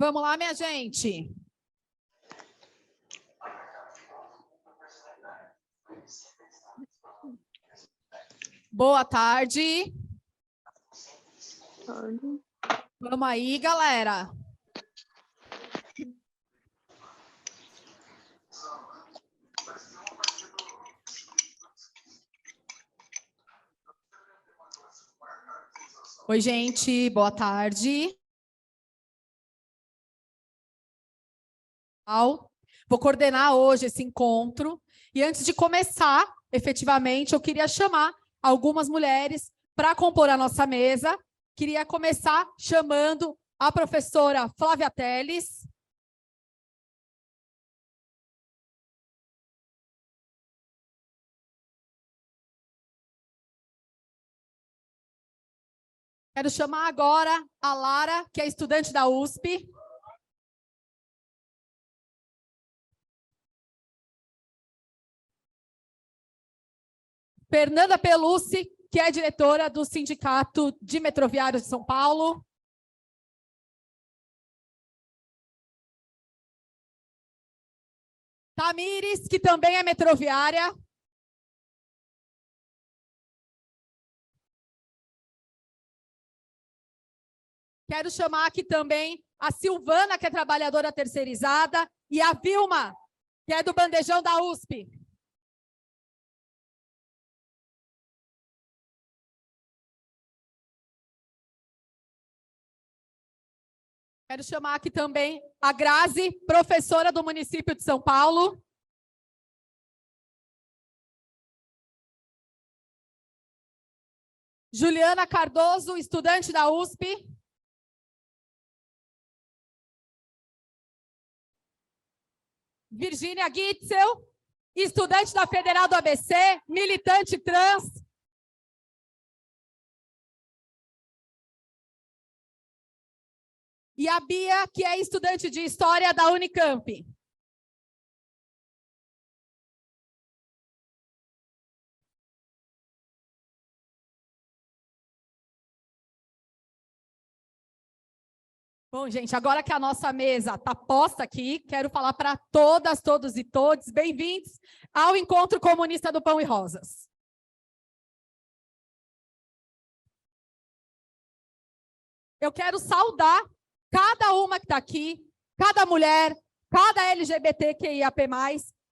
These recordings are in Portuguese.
Vamos lá, minha gente. Boa tarde. Vamos aí, galera. Oi, gente. Boa tarde. Vou coordenar hoje esse encontro. E antes de começar, efetivamente, eu queria chamar algumas mulheres para compor a nossa mesa. Queria começar chamando a professora Flávia Teles. Quero chamar agora a Lara, que é estudante da USP. Fernanda Pelucci, que é diretora do Sindicato de Metroviários de São Paulo. Tamires, que também é metroviária. Quero chamar aqui também a Silvana, que é trabalhadora terceirizada, e a Vilma, que é do Bandejão da USP. Quero chamar aqui também a Grazi, professora do município de São Paulo. Juliana Cardoso, estudante da USP. Virgínia Gitzel, estudante da Federal do ABC, militante trans. E a Bia, que é estudante de História da Unicamp. Bom, gente, agora que a nossa mesa está posta aqui, quero falar para todas, todos e todos, bem-vindos ao Encontro Comunista do Pão e Rosas. Eu quero saudar cada uma que está aqui, cada mulher, cada LGBTQIAP+,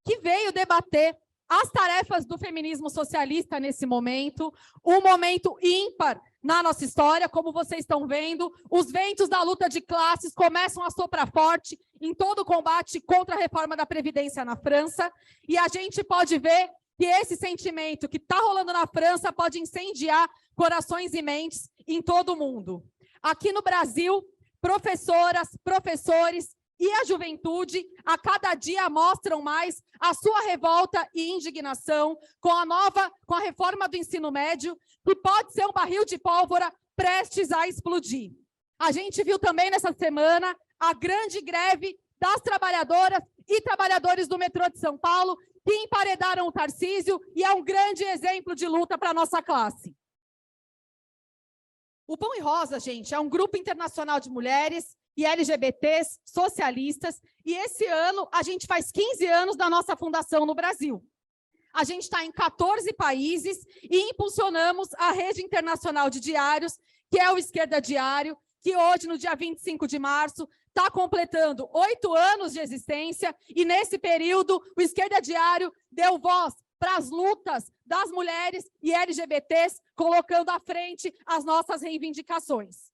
que veio debater as tarefas do feminismo socialista nesse momento, um momento ímpar na nossa história, como vocês estão vendo, os ventos da luta de classes começam a soprar forte em todo o combate contra a reforma da Previdência na França, e a gente pode ver que esse sentimento que está rolando na França pode incendiar corações e mentes em todo o mundo. Aqui no Brasil, professoras, professores e a juventude a cada dia mostram mais a sua revolta e indignação com a reforma do ensino médio, que pode ser um barril de pólvora prestes a explodir. A gente viu também nessa semana a grande greve das trabalhadoras e trabalhadores do metrô de São Paulo, que emparedaram o Tarcísio, e é um grande exemplo de luta para a nossa classe. O Pão e Rosa, gente, é um grupo internacional de mulheres e LGBTs socialistas, e esse ano a gente faz 15 anos da nossa fundação no Brasil. A gente está em 14 países e impulsionamos a rede internacional de diários, que é o Esquerda Diário, que hoje, no dia 25 de março, está completando 8 anos de existência, e nesse período o Esquerda Diário deu voz para as lutas das mulheres e LGBTs, colocando à frente as nossas reivindicações.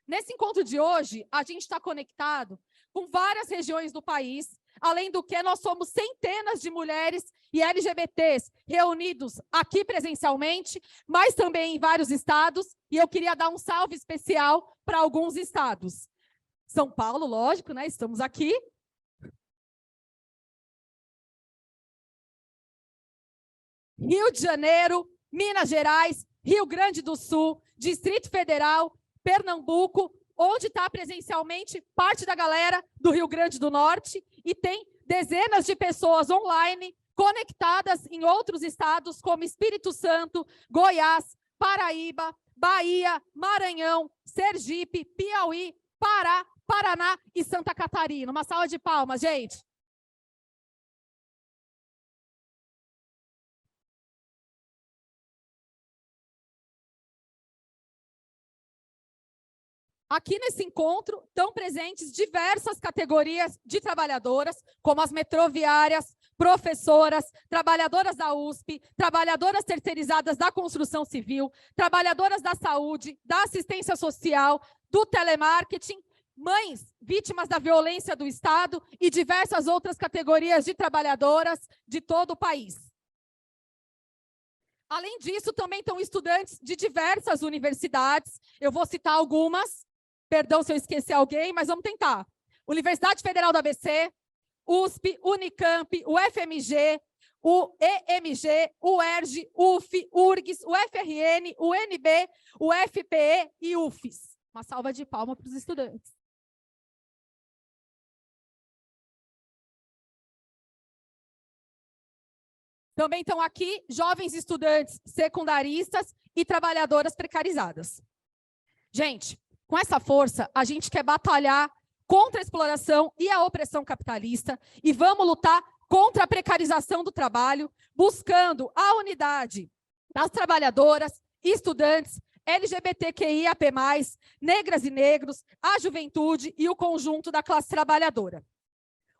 Nesse encontro de hoje, a gente está conectado com várias regiões do país, além do que nós somos centenas de mulheres e LGBTs reunidos aqui presencialmente, mas também em vários estados, e eu queria dar um salve especial para alguns estados. São Paulo, lógico, né? Estamos aqui. Rio de Janeiro, Minas Gerais, Rio Grande do Sul, Distrito Federal, Pernambuco, onde está presencialmente parte da galera do Rio Grande do Norte, e tem dezenas de pessoas online conectadas em outros estados, como Espírito Santo, Goiás, Paraíba, Bahia, Maranhão, Sergipe, Piauí, Pará, Paraná e Santa Catarina. Uma salva de palmas, gente. Aqui nesse encontro estão presentes diversas categorias de trabalhadoras, como as metroviárias, professoras, trabalhadoras da USP, trabalhadoras terceirizadas da construção civil, trabalhadoras da saúde, da assistência social, do telemarketing, mães vítimas da violência do Estado e diversas outras categorias de trabalhadoras de todo o país. Além disso, também estão estudantes de diversas universidades. Eu vou citar algumas. Perdão se eu esqueci alguém, mas vamos tentar. Universidade Federal do ABC, USP, Unicamp, UFMG, o EMG, o UERJ, UF, URGS, o FRN, o UNB, o FPE e UFES. Uma salva de palmas para os estudantes. Também estão aqui jovens estudantes secundaristas e trabalhadoras precarizadas. Gente, com essa força, a gente quer batalhar contra a exploração e a opressão capitalista e vamos lutar contra a precarização do trabalho, buscando a unidade das trabalhadoras, estudantes, LGBTQIAP+, negras e negros, a juventude e o conjunto da classe trabalhadora.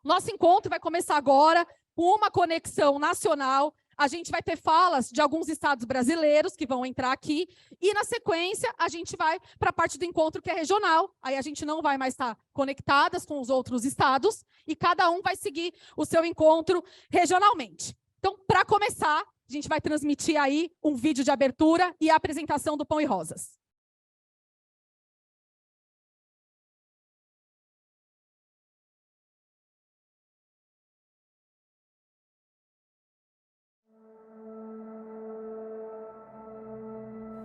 Nosso encontro vai começar agora com uma conexão nacional. A gente vai ter falas de alguns estados brasileiros que vão entrar aqui e, na sequência, a gente vai para a parte do encontro que é regional. Aí a gente não vai mais estar conectadas com os outros estados e cada um vai seguir o seu encontro regionalmente. Então, para começar, a gente vai transmitir aí um vídeo de abertura e a apresentação do Pão e Rosas.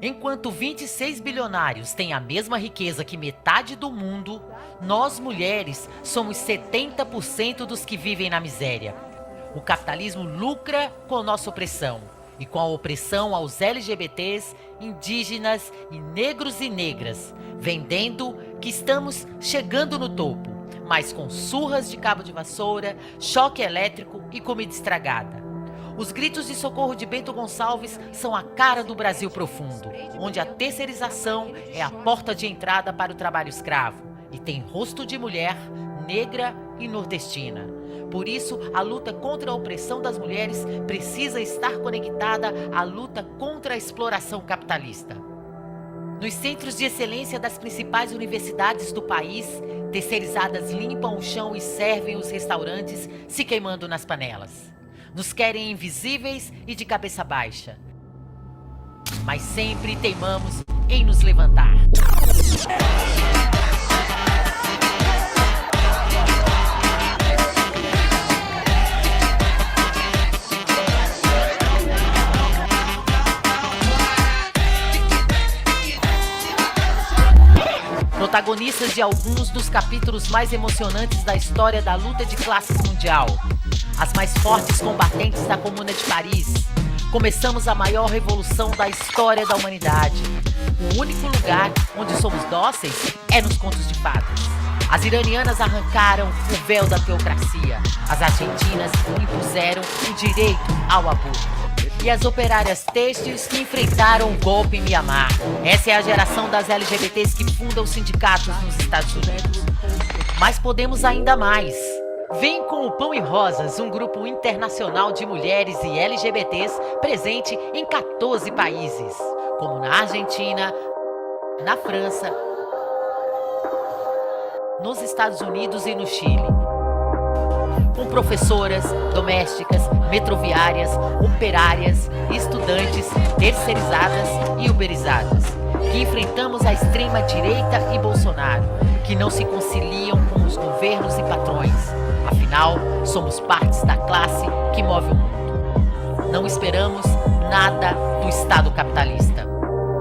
Enquanto 26 bilionários têm a mesma riqueza que metade do mundo, nós mulheres somos 70% dos que vivem na miséria. O capitalismo lucra com nossa opressão e com a opressão aos LGBTs, indígenas e negras, vendendo que estamos chegando no topo, mas com surras de cabo de vassoura, choque elétrico e comida estragada. Os gritos de socorro de Bento Gonçalves são a cara do Brasil profundo, onde a terceirização é a porta de entrada para o trabalho escravo e tem rosto de mulher, negra e nordestina. Por isso, a luta contra a opressão das mulheres precisa estar conectada à luta contra a exploração capitalista. Nos centros de excelência das principais universidades do país, terceirizadas limpam o chão e servem os restaurantes, se queimando nas panelas. Nos querem invisíveis e de cabeça baixa. Mas sempre teimamos em nos levantar. Protagonistas de alguns dos capítulos mais emocionantes da história da luta de classes mundial. As mais fortes combatentes da Comuna de Paris. Começamos a maior revolução da história da humanidade. O único lugar onde somos dóceis é nos contos de fadas. As iranianas arrancaram o véu da teocracia. As argentinas impuseram o direito ao aborto. E as operárias têxteis que enfrentaram o golpe em Mianmar. Essa é a geração das LGBTs que fundam sindicatos nos Estados Unidos. Mas podemos ainda mais. Vem com o Pão e Rosas, um grupo internacional de mulheres e LGBTs presente em 14 países, como na Argentina, na França, nos Estados Unidos e no Chile. Com professoras, domésticas, metroviárias, operárias, estudantes, terceirizadas e uberizadas, que enfrentamos a extrema-direita e Bolsonaro, que não se conciliam com os governos e patrões. Afinal, somos partes da classe que move o mundo. Não esperamos nada do Estado capitalista.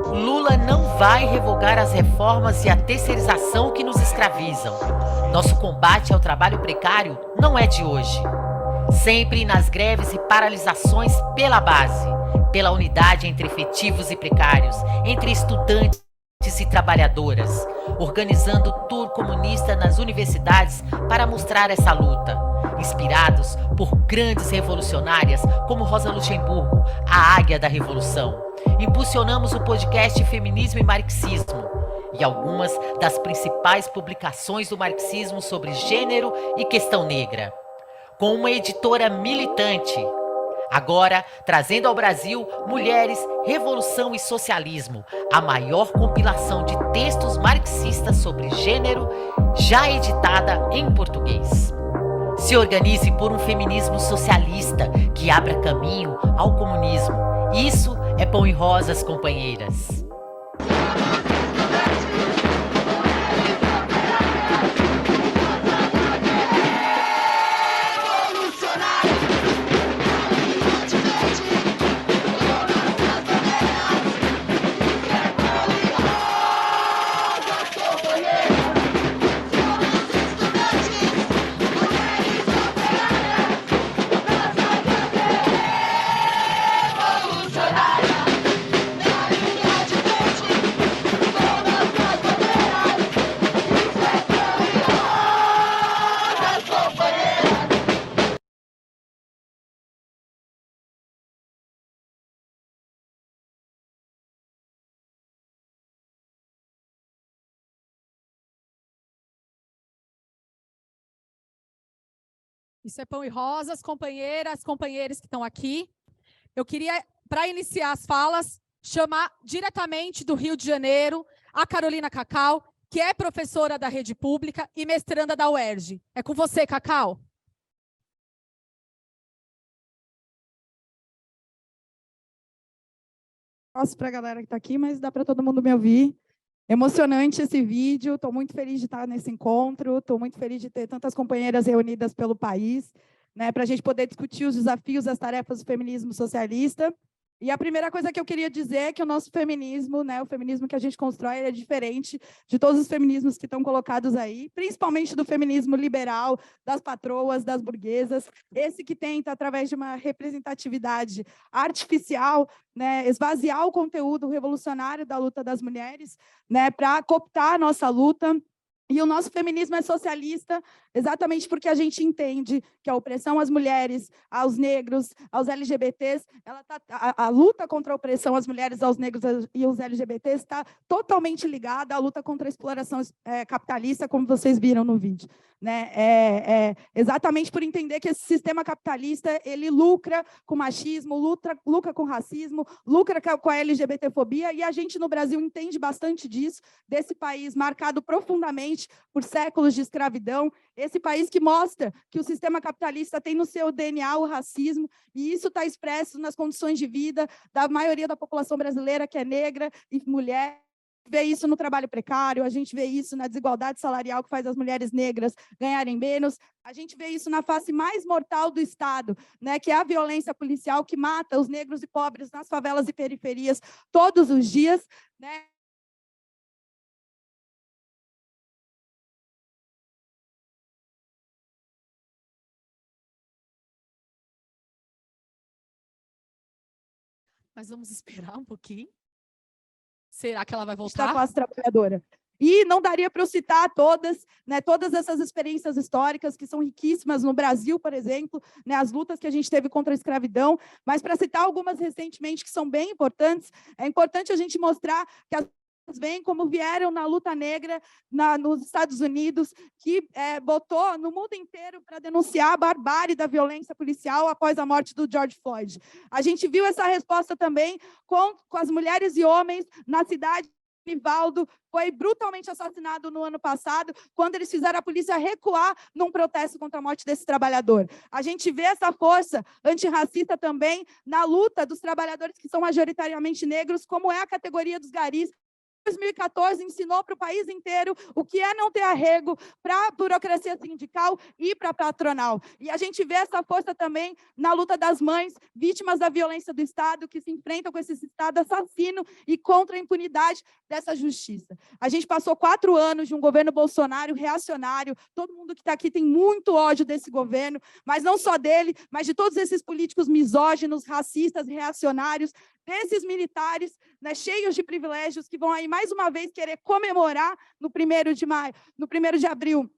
Lula não vai revogar as reformas e a terceirização que nos escravizam. Nosso combate ao trabalho precário não é de hoje. Sempre nas greves e paralisações pela base, pela unidade entre efetivos e precários, entre estudantes e trabalhadoras, organizando tour comunista nas universidades para mostrar essa luta. Inspirados por grandes revolucionárias como Rosa Luxemburgo, a águia da revolução. Impulsionamos o podcast Feminismo e Marxismo e algumas das principais publicações do marxismo sobre gênero e questão negra. Com uma editora militante. Agora, trazendo ao Brasil Mulheres, Revolução e Socialismo, a maior compilação de textos marxistas sobre gênero, já editada em português. Se organize por um feminismo socialista que abra caminho ao comunismo. Isso é Pão e Rosas, companheiras. Isso é Pão e Rosas, companheiras, companheiros que estão aqui. Eu queria, para iniciar as falas, chamar diretamente do Rio de Janeiro a Carolina Cacau, que é professora da rede pública e mestranda da UERJ. É com você, Cacau. Posso para a galera que está aqui, mas dá para todo mundo me ouvir. Emocionante esse vídeo, estou muito feliz de estar nesse encontro, estou muito feliz de ter tantas companheiras reunidas pelo país, né, para a gente poder discutir os desafios, as tarefas do feminismo socialista. E a primeira coisa que eu queria dizer é que o nosso feminismo, né, o feminismo que a gente constrói, é diferente de todos os feminismos que estão colocados aí, principalmente do feminismo liberal, das patroas, das burguesas, esse que tenta, através de uma representatividade artificial, né, esvaziar o conteúdo revolucionário da luta das mulheres, né, para cooptar a nossa luta. E o nosso feminismo é socialista exatamente porque a gente entende que a opressão às mulheres, aos negros, aos LGBTs, a luta contra a opressão às mulheres, aos negros e aos LGBTs está totalmente ligada à luta contra a exploração capitalista, como vocês viram no vídeo. Né? Exatamente por entender que esse sistema capitalista ele lucra com machismo, lucra com racismo, lucra com a LGBTfobia, e a gente no Brasil entende bastante disso, desse país marcado profundamente por séculos de escravidão, esse país que mostra que o sistema capitalista tem no seu DNA o racismo, e isso está expresso nas condições de vida da maioria da população brasileira, que é negra e mulher. Vê isso no trabalho precário, a gente vê isso na desigualdade salarial que faz as mulheres negras ganharem menos, a gente vê isso na face mais mortal do Estado, né, que é a violência policial que mata os negros e pobres nas favelas e periferias todos os dias, né? Mas vamos esperar um pouquinho. Será que ela vai voltar? Da classe trabalhadora. E não daria para eu citar todas, né, todas essas experiências históricas que são riquíssimas no Brasil, por exemplo, né, as lutas que a gente teve contra a escravidão, mas para citar algumas recentemente que são bem importantes, é importante a gente mostrar que as vêm como vieram na luta negra nos Estados Unidos, que botou no mundo inteiro para denunciar a barbárie da violência policial após a morte do George Floyd. A gente viu essa resposta também com as mulheres e homens na cidade. Nivaldo foi brutalmente assassinado no ano passado, quando eles fizeram a polícia recuar num protesto contra a morte desse trabalhador. A gente vê essa força antirracista também na luta dos trabalhadores que são majoritariamente negros, como é a categoria dos garis. 2014 ensinou para o país inteiro o que é não ter arrego para a burocracia sindical e para a patronal. E a gente vê essa força também na luta das mães, vítimas da violência do Estado, que se enfrentam com esse Estado assassino e contra a impunidade dessa justiça. A gente passou 4 anos de um governo Bolsonaro reacionário, todo mundo que está aqui tem muito ódio desse governo, mas não só dele, mas de todos esses políticos misóginos, racistas, reacionários, desses militares, né, cheios de privilégios, que vão aí mais uma vez, querer comemorar no 1º de maio, no 1º de abril,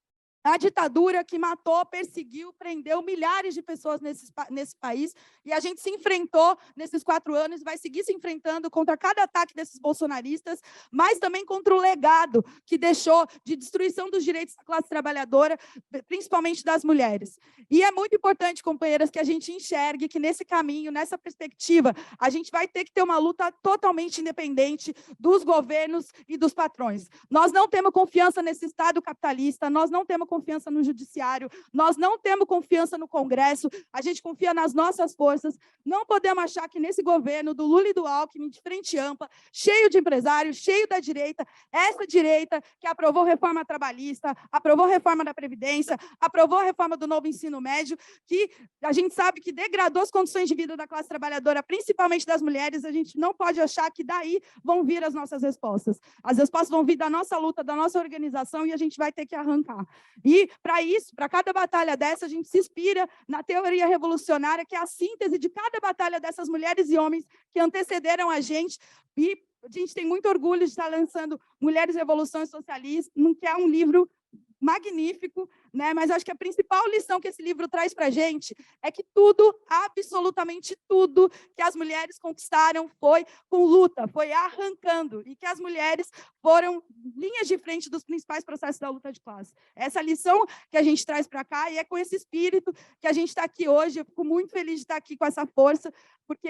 a ditadura que matou, perseguiu, prendeu milhares de pessoas nesse país, e a gente se enfrentou nesses 4 anos, vai seguir se enfrentando contra cada ataque desses bolsonaristas, mas também contra o legado que deixou de destruição dos direitos da classe trabalhadora, principalmente das mulheres. E é muito importante, companheiras, que a gente enxergue que nesse caminho, nessa perspectiva, a gente vai ter que ter uma luta totalmente independente dos governos e dos patrões. Nós não temos confiança nesse Estado capitalista, nós não temos confiança no judiciário, nós não temos confiança no Congresso, a gente confia nas nossas forças, não podemos achar que nesse governo do Lula e do Alckmin, de frente ampla, cheio de empresários, cheio da direita, essa direita que aprovou reforma trabalhista, aprovou reforma da Previdência, aprovou reforma do novo ensino médio, que a gente sabe que degradou as condições de vida da classe trabalhadora, principalmente das mulheres, a gente não pode achar que daí vão vir as nossas respostas. As respostas vão vir da nossa luta, da nossa organização, e a gente vai ter que arrancar. E, para isso, para cada batalha dessa, a gente se inspira na teoria revolucionária, que é a síntese de cada batalha dessas mulheres e homens que antecederam a gente, e a gente tem muito orgulho de estar lançando Mulheres, Revolução e Socialismo, que é um livro magnífico, né? Mas acho que a principal lição que esse livro traz para a gente é que tudo, absolutamente tudo, que as mulheres conquistaram foi com luta, foi arrancando, e que as mulheres foram linhas de frente dos principais processos da luta de classe. Essa lição que a gente traz para cá, e é com esse espírito que a gente está aqui hoje. Eu fico muito feliz de estar aqui com essa força, porque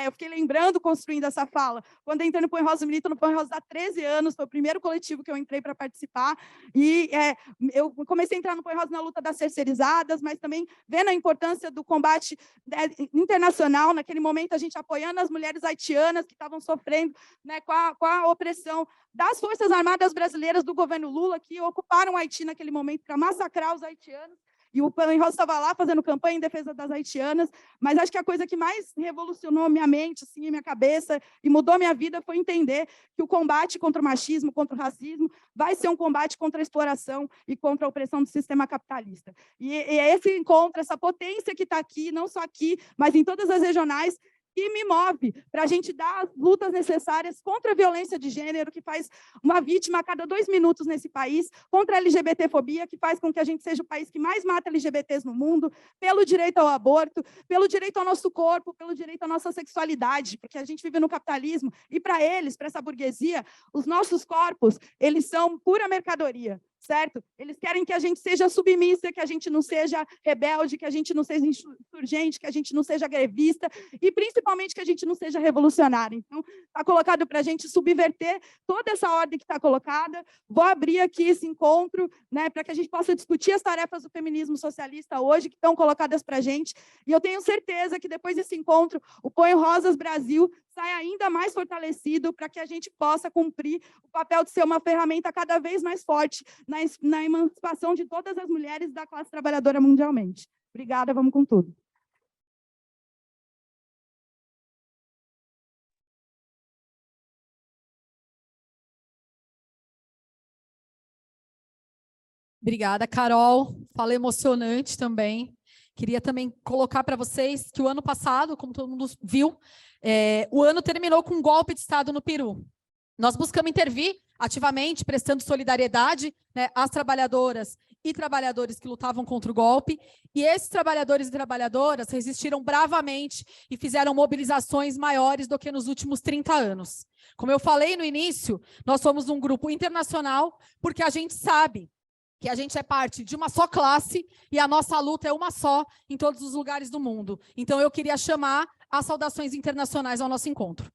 eu fiquei lembrando, construindo essa fala, quando eu entrei no Põe Rosa, milito no Põe Rosa há 13 anos, foi o primeiro coletivo que eu entrei para participar, e eu comecei a entrar no Põe Rosa na luta das terceirizadas, mas também vendo a importância do combate internacional. Naquele momento, a gente apoiando as mulheres haitianas que estavam sofrendo, né, com a opressão das Forças Armadas brasileiras do governo Lula, que ocuparam o Haiti naquele momento para massacrar os haitianos. E o Põe Rosa estava lá fazendo campanha em defesa das haitianas, mas acho que a coisa que mais revolucionou minha mente, assim, minha cabeça, e mudou minha vida foi entender que o combate contra o machismo, contra o racismo, vai ser um combate contra a exploração e contra a opressão do sistema capitalista. E é esse encontro, essa potência que está aqui, não só aqui, mas em todas as regionais, que me move para a gente dar as lutas necessárias contra a violência de gênero, que faz uma vítima a cada 2 minutos nesse país, contra a LGBTfobia, que faz com que a gente seja o país que mais mata LGBTs no mundo, pelo direito ao aborto, pelo direito ao nosso corpo, pelo direito à nossa sexualidade, porque a gente vive no capitalismo, e para eles, para essa burguesia, os nossos corpos, eles são pura mercadoria. Certo? Eles querem que a gente seja submissa, que a gente não seja rebelde, que a gente não seja insurgente, que a gente não seja grevista, e principalmente que a gente não seja revolucionário. Então, está colocado para a gente subverter toda essa ordem que está colocada. Vou abrir aqui esse encontro, né, para que a gente possa discutir as tarefas do feminismo socialista hoje, que estão colocadas para a gente, e eu tenho certeza que depois desse encontro, o Põe Rosas Brasil sai ainda mais fortalecido para que a gente possa cumprir o papel de ser uma ferramenta cada vez mais forte na emancipação de todas as mulheres da classe trabalhadora mundialmente. Obrigada, vamos com tudo. Obrigada, Carol. Fala emocionante também. Queria também colocar para vocês que o ano passado, como todo mundo viu, o ano terminou com um golpe de Estado no Peru. Nós buscamos intervir ativamente, prestando solidariedade, né, às trabalhadoras e trabalhadores que lutavam contra o golpe, e esses trabalhadores e trabalhadoras resistiram bravamente e fizeram mobilizações maiores do que nos últimos 30 anos. Como eu falei no início, nós somos um grupo internacional porque a gente sabe que a gente é parte de uma só classe e a nossa luta é uma só em todos os lugares do mundo. Então, eu queria chamar as saudações internacionais ao nosso encontro.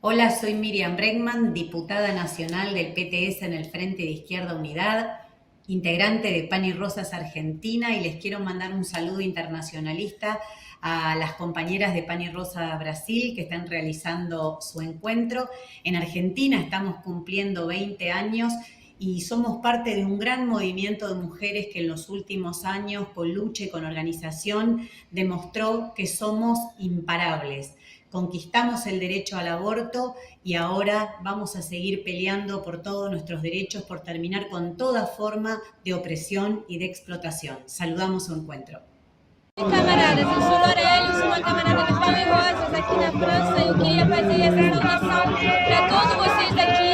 Hola, soy Miriam Bregman, diputada nacional del PTS en el Frente de Izquierda Unidad, integrante de Pan y Rosas Argentina, y les quiero mandar un saludo internacionalista a las compañeras de Pan y Rosa Brasil que están realizando su encuentro. En Argentina estamos cumpliendo 20 años y somos parte de un gran movimiento de mujeres que en los últimos años, con lucha y con organización, demostró que somos imparables, conquistamos el derecho al aborto y ahora vamos a seguir peleando por todos nuestros derechos, por terminar con toda forma de opresión y de explotación. Saludamos su encuentro. Camaradas, eu sou Lorelli, sou uma camarada do Pau e Rosas aqui na França. Eu queria fazer essa saudação para todos vocês aqui,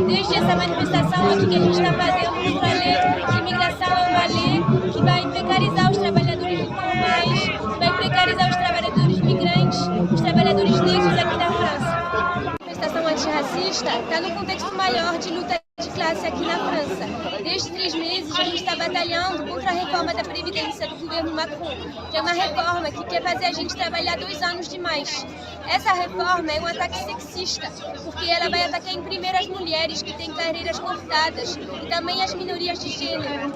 desde essa manifestação aqui que a gente está fazendo contra a lei de imigração. É uma lei que vai precarizar os trabalhadores informais, vai precarizar os trabalhadores migrantes, os trabalhadores negros aqui na França. A manifestação antirracista está no contexto maior de luta de classe aqui na França. Desde 3 meses a gente está batalhando contra a reforma da Previdência do governo Macron, que é uma reforma que quer fazer a gente trabalhar 2 anos demais. Essa reforma é um ataque sexista, porque ela vai atacar em primeiro as mulheres que têm carreiras cortadas e também as minorias de gênero,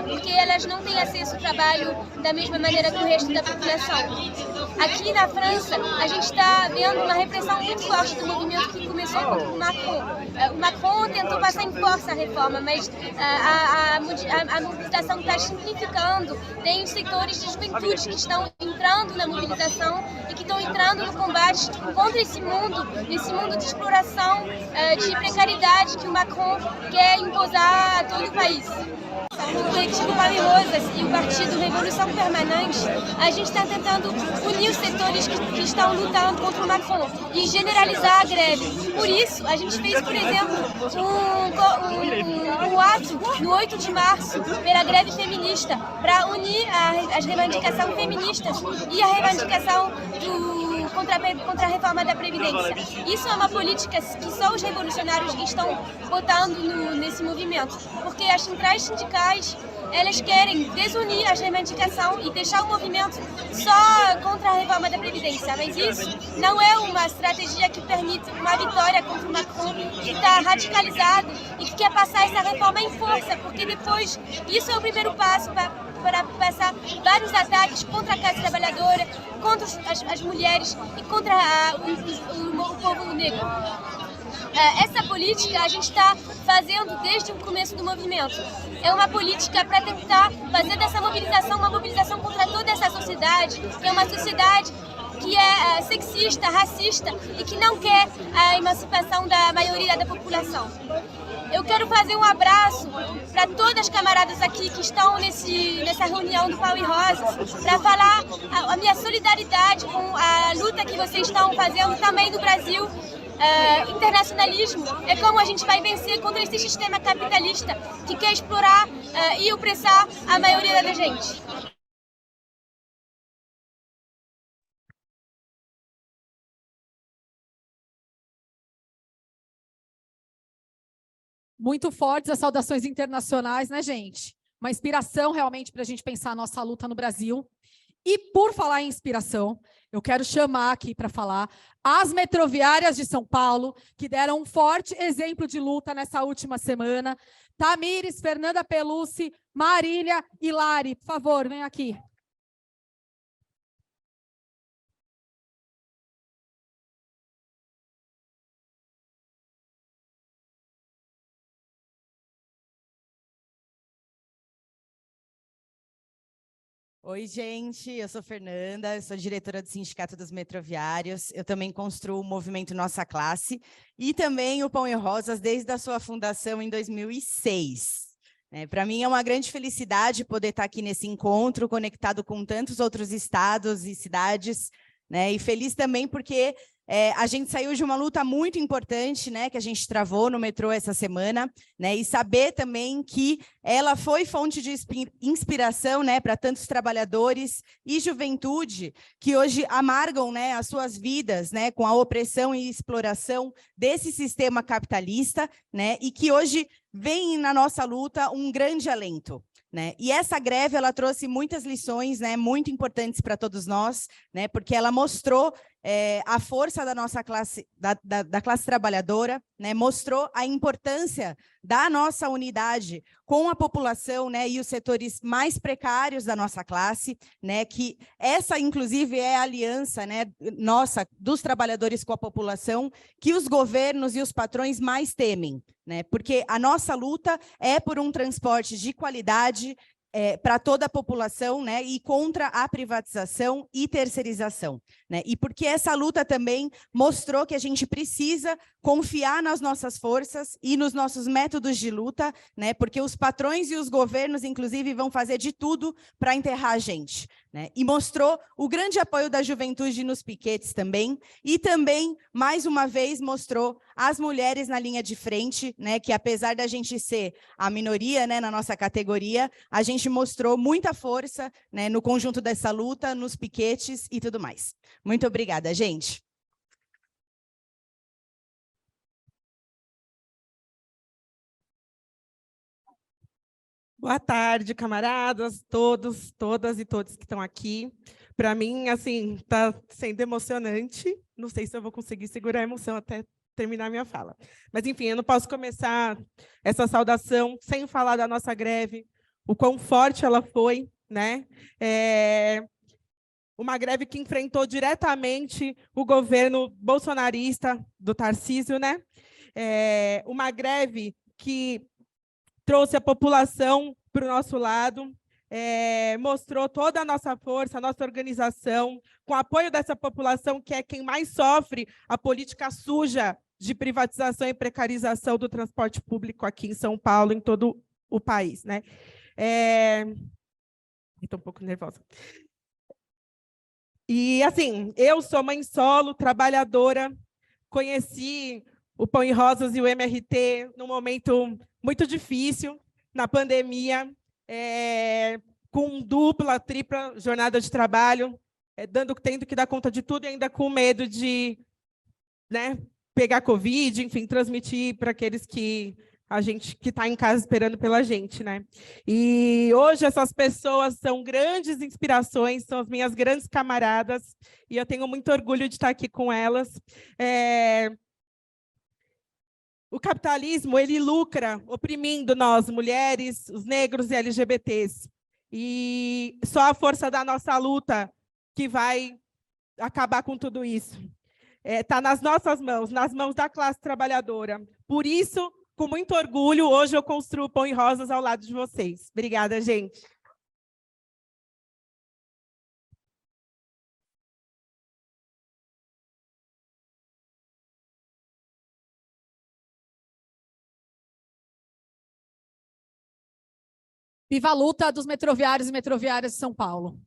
porque elas não têm acesso ao trabalho da mesma maneira que o resto da população. Aqui na França, a gente está vendo uma repressão muito forte do movimento que começou contra o Macron. O Macron tentou passar em força a reforma, mas a mobilização está simplificando. Tem os setores de juventude que estão entrando na mobilização e que estão entrando no combate contra esse mundo de exploração, de precariedade que o Macron quer imposar a todo o país. O coletivo Pau e Rosas e o Partido Revolução Permanente, a gente está tentando unir os setores que estão lutando contra o Macron e generalizar a greve. Por isso, a gente fez, por exemplo, um ato no 8 de março pela greve feminista para unir as reivindicações feministas e a reivindicação contra a reforma da Previdência. Isso é uma política que só os revolucionários estão botando nesse movimento, porque as centrais sindicais, elas querem desunir as reivindicações e deixar o movimento só contra a reforma da Previdência, mas isso não é uma estratégia que permite uma vitória contra o Macron, que está radicalizado e que quer passar essa reforma em força, porque depois isso é o primeiro passo para passar vários ataques contra a classe trabalhadora, contra as mulheres e contra o povo negro. Essa política a gente está fazendo desde o começo do movimento. É uma política para tentar fazer dessa mobilização uma mobilização contra toda essa sociedade, que é uma sociedade que é sexista, racista e que não quer a emancipação da maioria da população. Eu quero fazer um abraço para todas as camaradas aqui que estão nessa reunião do Pau e Rosas, para falar a minha solidariedade com a luta que vocês estão fazendo também no Brasil. Internacionalismo é como a gente vai vencer contra esse sistema capitalista que quer explorar e opressar a maioria da gente. Muito fortes as saudações internacionais, né, gente? Uma inspiração realmente para a gente pensar a nossa luta no Brasil. E por falar em inspiração, eu quero chamar aqui para falar as metroviárias de São Paulo, que deram um forte exemplo de luta nessa última semana. Tamires, Fernanda Pelucci, Marília e Lari, por favor, vem aqui. Oi, gente, eu sou Fernanda, eu sou diretora do Sindicato dos Metroviários, eu também construo o movimento Nossa Classe e também o Pão e Rosas desde a sua fundação em 2006. Para mim é uma grande felicidade poder estar aqui nesse encontro, conectado com tantos outros estados e cidades, né? E feliz também porque a gente saiu de uma luta muito importante, né, que a gente travou no metrô essa semana, né, e saber também que ela foi fonte de inspiração, né, para tantos trabalhadores e juventude que hoje amargam, né, as suas vidas, né, com a opressão e exploração desse sistema capitalista, né, e que hoje vem na nossa luta um grande alento. Né? E essa greve ela trouxe muitas lições, né, muito importantes para todos nós, né, porque ela mostrou a força da nossa classe, da classe trabalhadora, né, mostrou a importância da nossa unidade com a população, né, e os setores mais precários da nossa classe, né, que essa, inclusive, é a aliança, né, nossa, dos trabalhadores com a população, que os governos e os patrões mais temem, né, porque a nossa luta é por um transporte de qualidade, para toda a população, né, e contra a privatização e terceirização, né? E porque essa luta também mostrou que a gente precisa confiar nas nossas forças e nos nossos métodos de luta, né? Porque os patrões e os governos, inclusive, vão fazer de tudo para enterrar a gente, né? E mostrou o grande apoio da juventude nos piquetes também, e também, mais uma vez, mostrou as mulheres na linha de frente, né? Que apesar da gente ser a minoria, né, na nossa categoria, a gente mostrou muita força, né, no conjunto dessa luta, nos piquetes e tudo mais. Muito obrigada, gente. Boa tarde, camaradas, todos, todas e todos que estão aqui. Para mim, assim, está sendo emocionante. Não sei se eu vou conseguir segurar a emoção até terminar minha fala. Mas, enfim, eu não posso começar essa saudação sem falar da nossa greve, o quão forte ela foi, né? Uma greve que enfrentou diretamente o governo bolsonarista do Tarcísio, né? Uma greve que trouxe a população para o nosso lado, mostrou toda a nossa força, a nossa organização, com o apoio dessa população, que é quem mais sofre a política suja de privatização e precarização do transporte público aqui em São Paulo, em todo o país, né? Estou um pouco nervosa. E, assim, eu sou mãe solo, trabalhadora, conheci o Pão e Rosas e o MRT num momento muito difícil, na pandemia, com dupla, tripla jornada de trabalho, tendo que dar conta de tudo e ainda com medo de, né, pegar Covid, enfim, transmitir para aqueles que a gente que está em casa esperando pela gente, né? E hoje essas pessoas são grandes inspirações, são as minhas grandes camaradas, e eu tenho muito orgulho de estar aqui com elas. O capitalismo, ele lucra oprimindo nós, mulheres, os negros e LGBTs. E só a força da nossa luta que vai acabar com tudo isso. Está nas nossas mãos, nas mãos da classe trabalhadora. Por isso, com muito orgulho, hoje eu construo Pão e Rosas ao lado de vocês. Obrigada, gente. Viva a luta dos metroviários e metroviárias de São Paulo.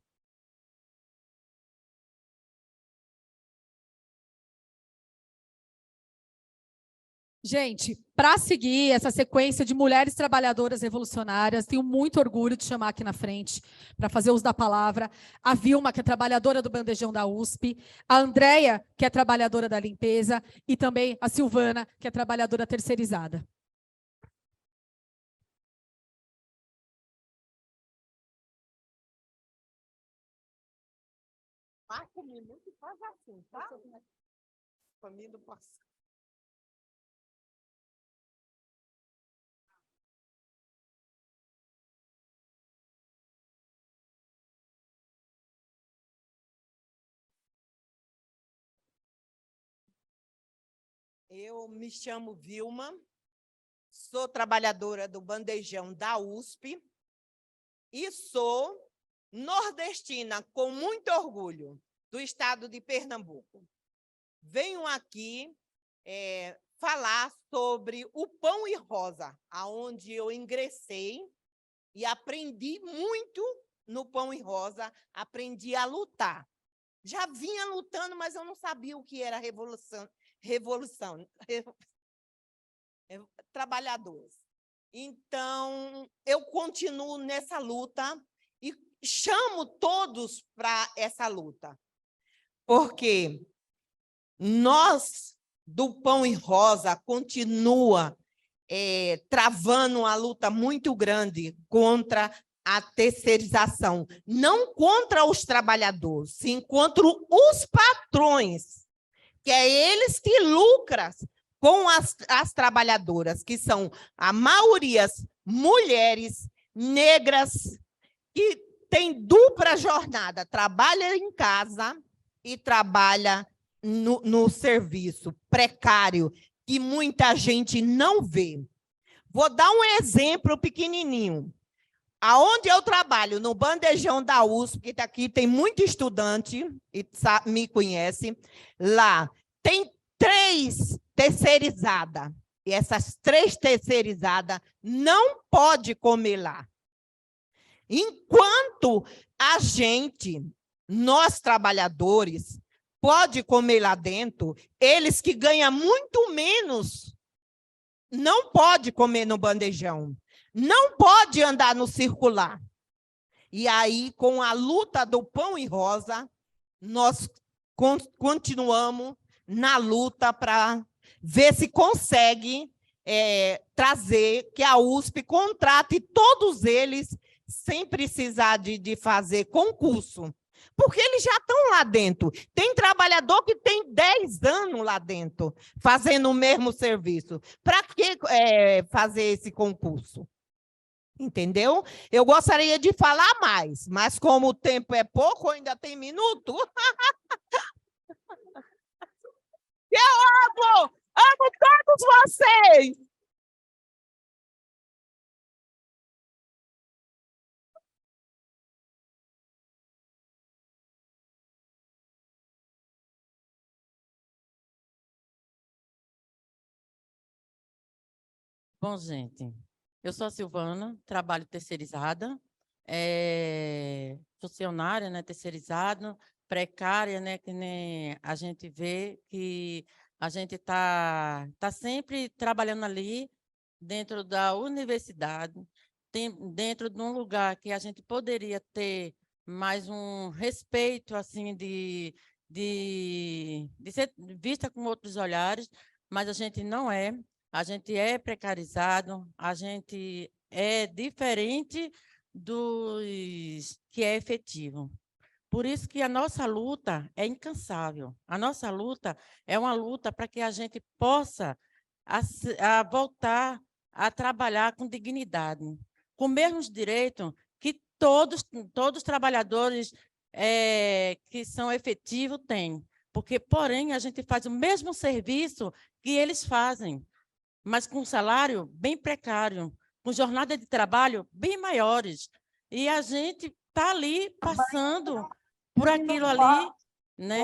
Gente, para seguir essa sequência de mulheres trabalhadoras revolucionárias, tenho muito orgulho de chamar aqui na frente, para fazer uso da palavra, a Vilma, que é trabalhadora do bandejão da USP, a Andréia, que é trabalhadora da limpeza, e também a Silvana, que é trabalhadora terceirizada. Marca um minuto e faz assim, tá? Família do passado. Eu me chamo Vilma, sou trabalhadora do bandejão da USP e sou nordestina com muito orgulho do estado de Pernambuco. Venho aqui falar sobre o Pão e Rosa, aonde eu ingressei e aprendi muito no Pão e Rosa, aprendi a lutar. Já vinha lutando, mas eu não sabia o que era revolução trabalhadores. Então, eu continuo nessa luta e chamo todos para essa luta, porque nós, do Pão e Rosa, continua travando uma luta muito grande contra a terceirização, não contra os trabalhadores, sim contra os patrões, que é eles que lucram com as trabalhadoras, que são, a maioria, mulheres negras, que têm dupla jornada, trabalha em casa e trabalha no serviço precário, que muita gente não vê. Vou dar um exemplo pequenininho. Aonde eu trabalho, no bandejão da USP, que aqui tem muito estudante e me conhece, lá tem 3 terceirizadas. E essas 3 terceirizadas não pode comer lá. Enquanto a gente, nós trabalhadores, pode comer lá dentro, eles que ganham muito menos, não pode comer no bandejão. Não pode andar no circular. E aí, com a luta do Pão e Rosa, nós continuamos na luta para ver se consegue trazer que a USP contrate todos eles sem precisar de fazer concurso. Porque eles já estão lá dentro. Tem trabalhador que tem 10 anos lá dentro, fazendo o mesmo serviço. Para que fazer esse concurso? Entendeu? Eu gostaria de falar mais, mas como o tempo é pouco, ainda tem minuto. Eu amo todos vocês! Bom, gente, eu sou a Silvana, trabalho terceirizada, funcionária, né, terceirizada, precária, né, que nem a gente vê que a gente tá sempre trabalhando ali dentro da universidade, dentro de um lugar que a gente poderia ter mais um respeito, assim, de ser vista com outros olhares, mas a gente não é. A gente é precarizado, a gente é diferente dos que é efetivo. Por isso que a nossa luta é incansável. A nossa luta é uma luta para que a gente possa voltar a trabalhar com dignidade, com os mesmos direitos que todos os trabalhadores que são efetivos têm. Porque, porém, a gente faz o mesmo serviço que eles fazem, mas com salário bem precário, com jornada de trabalho bem maiores. E a gente está ali passando por aquilo ali, né?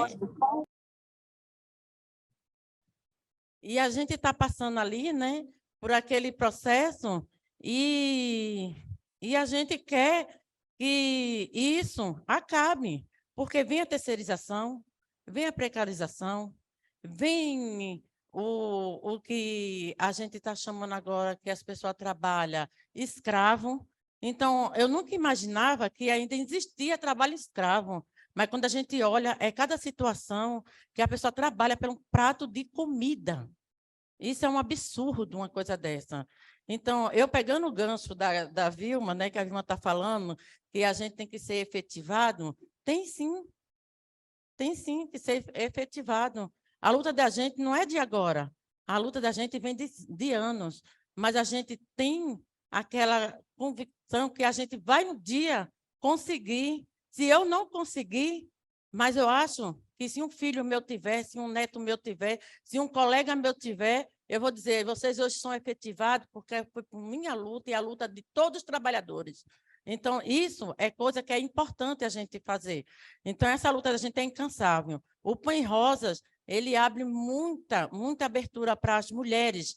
E a gente está passando ali, né, por aquele processo e a gente quer que isso acabe, porque vem a terceirização, vem a precarização, vem o que a gente está chamando agora que as pessoas trabalham escravo. Então, eu nunca imaginava que ainda existia trabalho escravo, mas quando a gente olha, é cada situação que a pessoa trabalha por um prato de comida. Isso é um absurdo, uma coisa dessa. Então, eu pegando o gancho da Vilma, né, que a Vilma está falando, que a gente tem que ser efetivado, tem sim que ser efetivado. A luta da gente não é de agora, a luta da gente vem de anos, mas a gente tem aquela convicção que a gente vai um dia conseguir. Se eu não conseguir, mas eu acho que se um filho meu tiver, se um neto meu tiver, se um colega meu tiver, eu vou dizer, vocês hoje são efetivados porque foi por minha luta e a luta de todos os trabalhadores. Então, isso é coisa que é importante a gente fazer. Então, essa luta da gente é incansável. O Pão e Rosas, ele abre muita abertura para as mulheres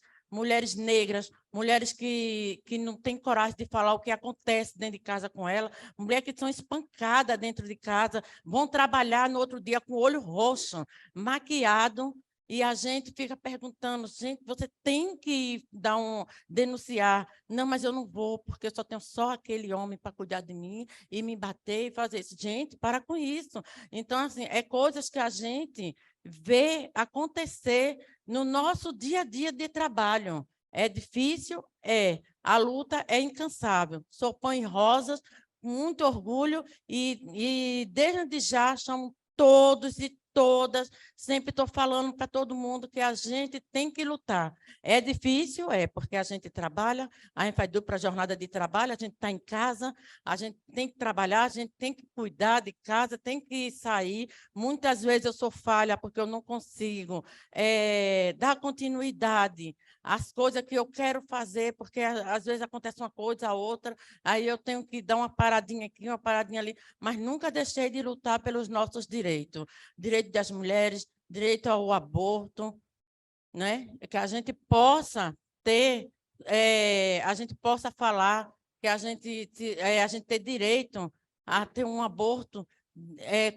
negras, mulheres que não têm coragem de falar o que acontece dentro de casa com ela, mulheres que são espancadas dentro de casa, vão trabalhar no outro dia com o olho roxo, maquiado, e a gente fica perguntando, gente, você tem que denunciar. Não, mas eu não vou, porque eu só tenho aquele homem para cuidar de mim e me bater e fazer isso. Gente, para com isso. Então, assim, é coisas que a gente vê acontecer no nosso dia a dia de trabalho. É difícil? É. A luta é incansável. Sou Pão e Rosas, com muito orgulho, e desde já chamo todos e todas, sempre estou falando para todo mundo que a gente tem que lutar. É difícil? É, porque a gente trabalha, a gente faz dupla jornada de trabalho, a gente está em casa, a gente tem que trabalhar, a gente tem que cuidar de casa, tem que sair. Muitas vezes eu sou falha porque eu não consigo dar continuidade as coisas que eu quero fazer, porque às vezes acontece uma coisa, a outra, aí eu tenho que dar uma paradinha aqui, uma paradinha ali, mas nunca deixei de lutar pelos nossos direitos. Direito das mulheres, direito ao aborto, né? Que a gente possa ter, a gente possa falar que a gente tem direito a ter um aborto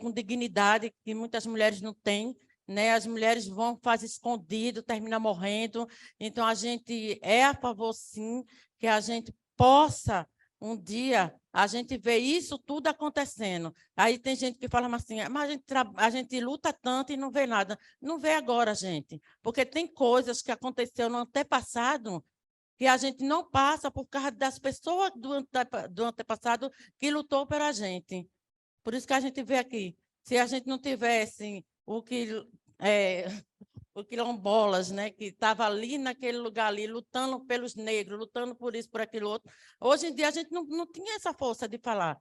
com dignidade, que muitas mulheres não têm, né? As mulheres vão, fazem escondido, terminam morrendo. Então, a gente é a favor, sim, que a gente possa, um dia, a gente ver isso tudo acontecendo. Aí tem gente que fala assim, mas a gente luta tanto e não vê nada. Não vê agora, gente, porque tem coisas que aconteceram no antepassado que a gente não passa por causa das pessoas do antepassado que lutou pela gente. Por isso que a gente vê aqui. Se a gente não tivesse o quilombolas, né, que estava ali naquele lugar ali, lutando pelos negros, lutando por isso, por aquilo outro, hoje em dia a gente não tinha essa força de falar.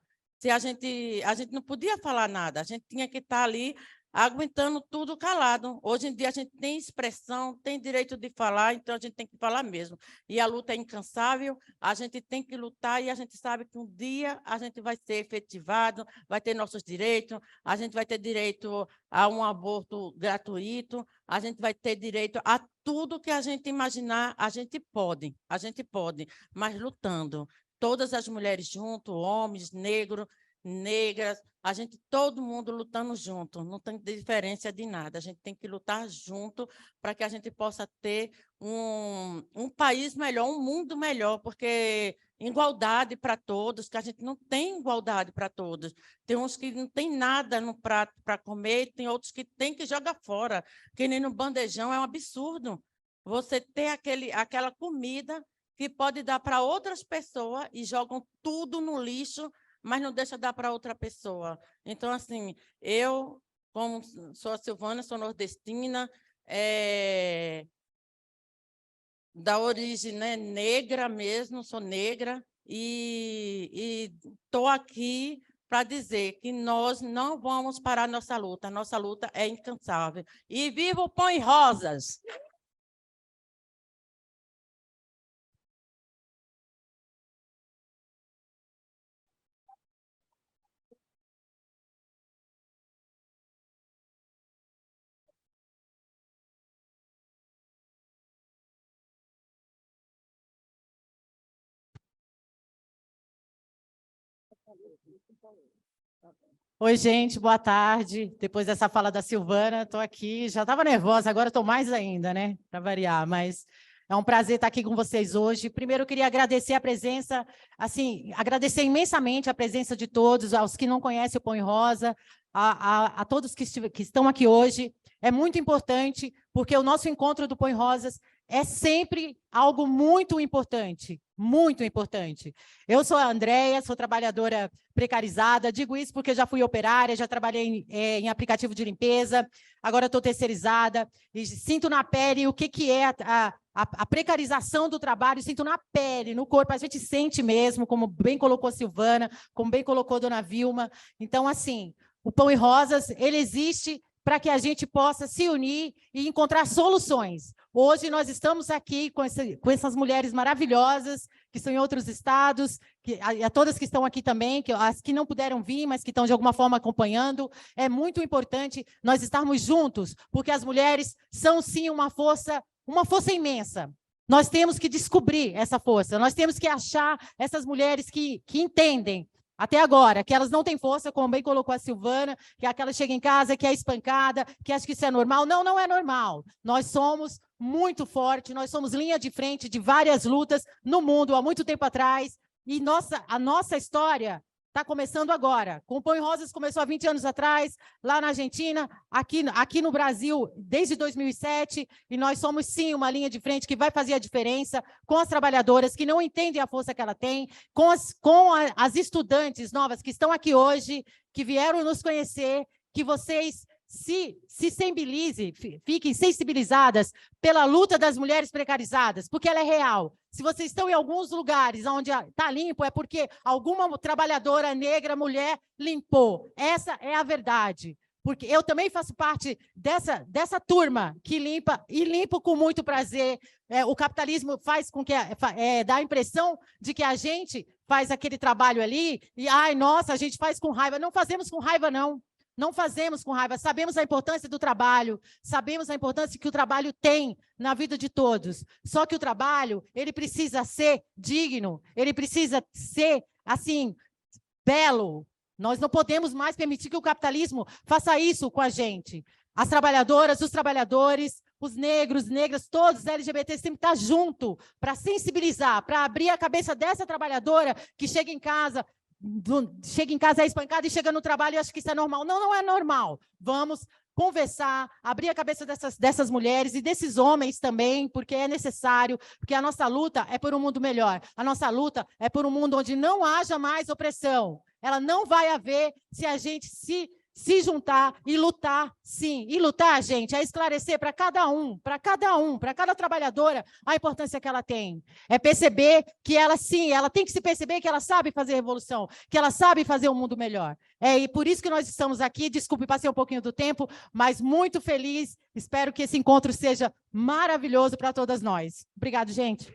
A gente não podia falar nada, a gente tinha que estar ali aguentando tudo calado. Hoje em dia a gente tem expressão, tem direito de falar, então a gente tem que falar mesmo. E a luta é incansável, a gente tem que lutar e a gente sabe que um dia a gente vai ser efetivado, vai ter nossos direitos, a gente vai ter direito a um aborto gratuito, a gente vai ter direito a tudo que a gente imaginar, a gente pode, mas lutando. Todas as mulheres junto, homens, negros, negras, todo mundo lutando junto, não tem diferença de nada, a gente tem que lutar junto para que a gente possa ter um país melhor, um mundo melhor, porque igualdade para todos, que a gente não tem igualdade para todos, tem uns que não tem nada no prato para comer, tem outros que tem que jogar fora, que nem no bandejão, é um absurdo, você ter aquela comida que pode dar para outras pessoas e jogam tudo no lixo, mas não deixa dar para outra pessoa. Então, assim, eu, como sou a Silvana, sou nordestina, da origem, né, negra mesmo, sou negra, e estou aqui para dizer que nós não vamos parar nossa luta é incansável. E viva o Pão e Rosas! Oi, gente, boa tarde. Depois dessa fala da Silvana, estou aqui, já estava nervosa, agora estou mais ainda, né, para variar, mas é um prazer estar aqui com vocês hoje. Primeiro, eu queria agradecer a presença, assim, agradecer imensamente a presença de todos, aos que não conhecem o Pão e Rosa, a todos que estão aqui hoje. É muito importante, porque o nosso encontro do Pão e Rosas é sempre algo muito importante, muito importante. Eu sou a Andréia, sou trabalhadora precarizada, digo isso porque já fui operária, já trabalhei em aplicativo de limpeza, agora estou terceirizada, e sinto na pele o que é a precarização do trabalho, sinto na pele, no corpo, a gente sente mesmo, como bem colocou a Silvana, como bem colocou a dona Vilma. Então, assim, o Pão e Rosas, ele existe para que a gente possa se unir e encontrar soluções. Hoje nós estamos aqui com essas mulheres maravilhosas, que são em outros estados, a todas que estão aqui também, as que não puderam vir, mas que estão de alguma forma acompanhando. É muito importante nós estarmos juntos, porque as mulheres são, sim, uma força imensa. Nós temos que descobrir essa força, nós temos que achar essas mulheres que entendem, até agora, que elas não têm força, como bem colocou a Silvana, que aquela chega em casa, que é espancada, que acha que isso é normal. Não, não é normal. Nós somos muito fortes, nós somos linha de frente de várias lutas no mundo há muito tempo atrás, e a nossa história está começando agora. Com o Pão e Rosas começou há 20 anos atrás, lá na Argentina, aqui no Brasil, desde 2007, e nós somos, sim, uma linha de frente que vai fazer a diferença com as trabalhadoras que não entendem a força que ela tem, com as estudantes novas que estão aqui hoje, que vieram nos conhecer, que vocês se sensibilizem, fiquem sensibilizadas pela luta das mulheres precarizadas, porque ela é real. Se vocês estão em alguns lugares onde está limpo, é porque alguma trabalhadora negra, mulher, limpou. Essa é a verdade. Porque eu também faço parte dessa turma que limpa, e limpo com muito prazer. o capitalismo faz com que dá a impressão de que a gente faz aquele trabalho ali e, ai, nossa, a gente faz com raiva. Não fazemos com raiva, não. Não fazemos com raiva. Sabemos a importância do trabalho, sabemos a importância que o trabalho tem na vida de todos. Só que o trabalho, ele precisa ser digno, ele precisa ser, assim, belo. Nós não podemos mais permitir que o capitalismo faça isso com a gente. As trabalhadoras, os trabalhadores, os negros, negras, todos os LGBTs têm que estar junto para sensibilizar, para abrir a cabeça dessa trabalhadora que chega em casa é espancada e chega no trabalho e acha que isso é normal. Não, não é normal. Vamos conversar, abrir a cabeça dessas mulheres e desses homens também, porque é necessário, porque a nossa luta é por um mundo melhor. A nossa luta é por um mundo onde não haja mais opressão. Ela não vai haver se a gente se juntar e lutar, sim. E lutar, gente, é esclarecer para cada trabalhadora a importância que ela tem. É perceber que ela, sim, ela tem que se perceber que ela sabe fazer revolução, que ela sabe fazer um mundo melhor. E por isso que nós estamos aqui. Desculpe, passei um pouquinho do tempo, mas muito feliz. Espero que esse encontro seja maravilhoso para todas nós. Obrigado, gente.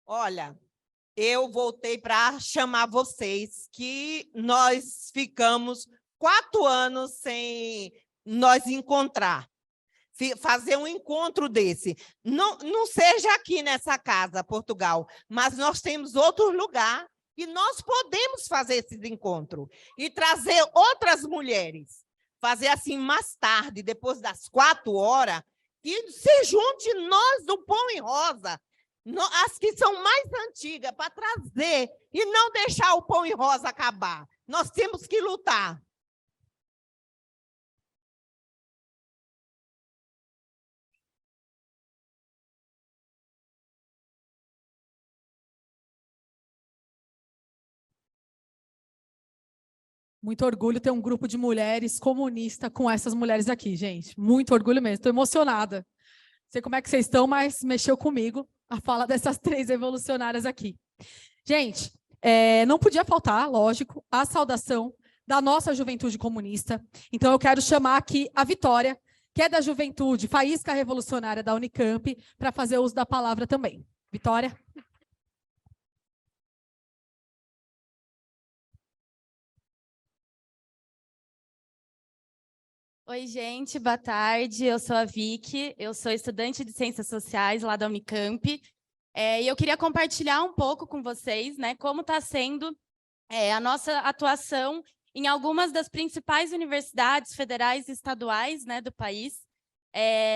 Olha, eu voltei para chamar vocês, que nós ficamos 4 anos sem nós encontrar. Fazer um encontro desse. Não seja aqui nessa casa, Portugal, mas nós temos outro lugar e nós podemos fazer esse encontro e trazer outras mulheres. Fazer assim mais tarde, depois das 4 horas, e se junte nós do Pão e Rosa, as que são mais antigas, para trazer e não deixar o Pão e Rosa acabar. Nós temos que lutar. Muito orgulho ter um grupo de mulheres comunistas com essas mulheres aqui, gente. Muito orgulho mesmo. Estou emocionada. Não sei como é que vocês estão, mas mexeu comigo a fala dessas 3 revolucionárias aqui. Gente, não podia faltar, lógico, a saudação da nossa juventude comunista. Então, eu quero chamar aqui a Vitória, que é da juventude Faísca Revolucionária da Unicamp, para fazer uso da palavra também. Vitória. Oi, gente, boa tarde. Eu sou a Vicky, eu sou estudante de Ciências Sociais lá da Unicamp. E eu queria compartilhar um pouco com vocês, né, como está sendo a nossa atuação em algumas das principais universidades federais e estaduais, né, do país.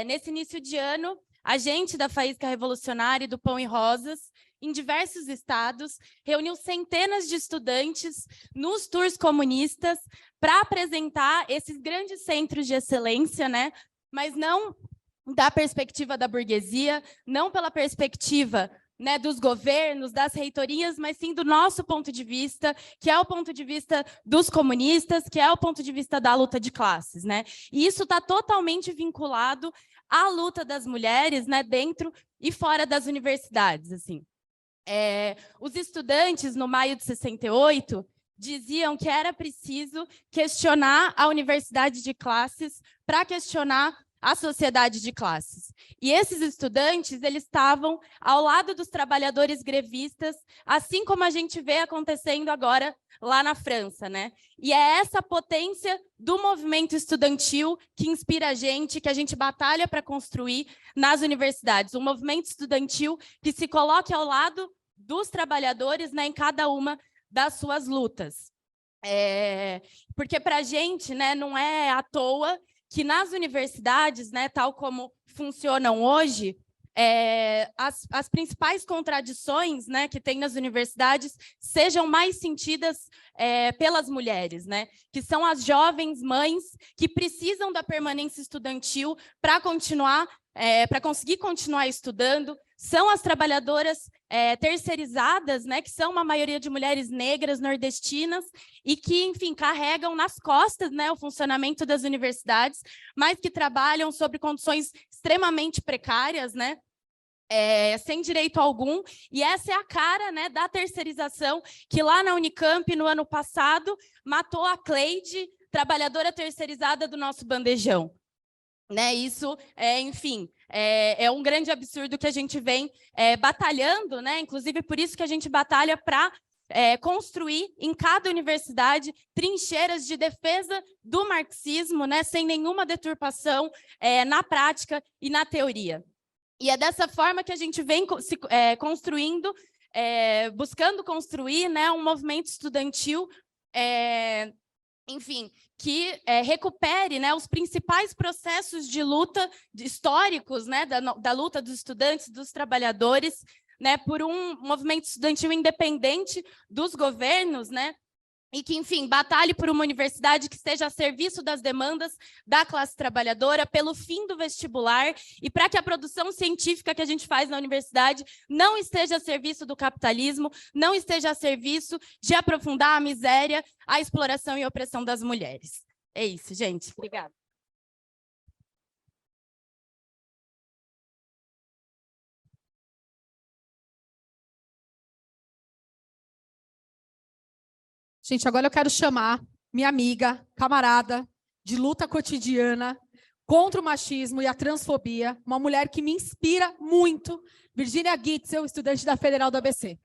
Nesse início de ano, a gente da Faísca Revolucionária e do Pão e Rosas, em diversos estados, reuniu centenas de estudantes nos tours comunistas para apresentar esses grandes centros de excelência, né? Mas não da perspectiva da burguesia, não pela perspectiva, né, dos governos, das reitorias, mas sim do nosso ponto de vista, que é o ponto de vista dos comunistas, que é o ponto de vista da luta de classes, né? E isso está totalmente vinculado à luta das mulheres, né, dentro e fora das universidades, assim. Os estudantes, no maio de 68, diziam que era preciso questionar a universidade de classes para questionar a sociedade de classes. E esses estudantes, eles estavam ao lado dos trabalhadores grevistas, assim como a gente vê acontecendo agora lá na França, né? E é essa potência do movimento estudantil que inspira a gente, que a gente batalha para construir nas universidades. Um movimento estudantil que se coloque ao lado dos trabalhadores, né, em cada uma das suas lutas. Porque para a gente, né, não é à toa que nas universidades, né, tal como funcionam hoje, as principais contradições, né, que tem nas universidades sejam mais sentidas pelas mulheres, né, que são as jovens mães que precisam da permanência estudantil para continuar, para conseguir continuar estudando, são as trabalhadoras terceirizadas, né, que são uma maioria de mulheres negras nordestinas e que, enfim, carregam nas costas, né, o funcionamento das universidades, mas que trabalham sob condições extremamente precárias, né, sem direito algum, e essa é a cara, né, da terceirização que lá na Unicamp, no ano passado, matou a Cleide, trabalhadora terceirizada do nosso bandejão. Né, isso, enfim, é um grande absurdo que a gente vem batalhando, né? Inclusive por isso que a gente batalha para construir em cada universidade trincheiras de defesa do marxismo, né? Sem nenhuma deturpação na prática e na teoria. E é dessa forma que a gente vem construindo, buscando construir, né, um movimento estudantil enfim, que recupere, né, os principais processos de luta históricos, né, da luta dos estudantes, dos trabalhadores, né, por um movimento estudantil independente dos governos, né, e que, enfim, batalhe por uma universidade que esteja a serviço das demandas da classe trabalhadora, pelo fim do vestibular e para que a produção científica que a gente faz na universidade não esteja a serviço do capitalismo, não esteja a serviço de aprofundar a miséria, a exploração e a opressão das mulheres. É isso, gente. Obrigada. Gente, agora eu quero chamar minha amiga, camarada, de luta cotidiana contra o machismo e a transfobia, uma mulher que me inspira muito, Virginia Gitzel, estudante da Federal do ABC.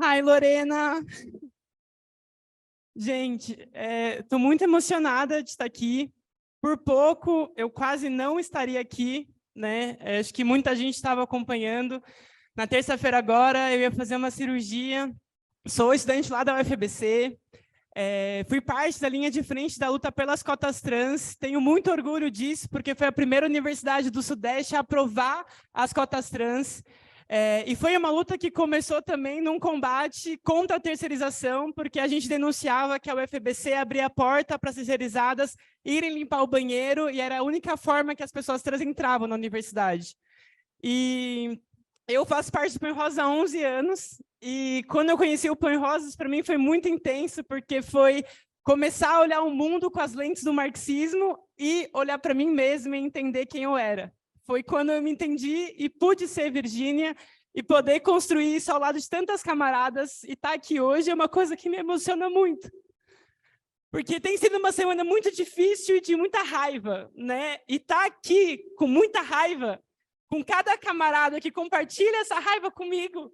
Ai, Lorena! Gente, estou muito emocionada de estar aqui. Por pouco, eu quase não estaria aqui, né? Acho que muita gente estava acompanhando. Na terça-feira agora, eu ia fazer uma cirurgia. Sou estudante lá da UFABC. Fui parte da linha de frente da luta pelas cotas trans. Tenho muito orgulho disso, porque foi a primeira universidade do Sudeste a aprovar as cotas trans. E foi uma luta que começou também num combate contra a terceirização, porque a gente denunciava que a UFABC abria a porta para as terceirizadas irem limpar o banheiro, e era a única forma que as pessoas trans entravam na universidade. E eu faço parte do Põe Rosa há 11 anos, e quando eu conheci o Põe Rosas, para mim foi muito intenso, porque foi começar a olhar o mundo com as lentes do marxismo e olhar para mim mesma e entender quem eu era. Foi quando eu me entendi e pude ser Virgínia e poder construir isso ao lado de tantas camaradas, e estar aqui hoje é uma coisa que me emociona muito. Porque tem sido uma semana muito difícil e de muita raiva, né? E estar aqui com muita raiva, com cada camarada que compartilha essa raiva comigo,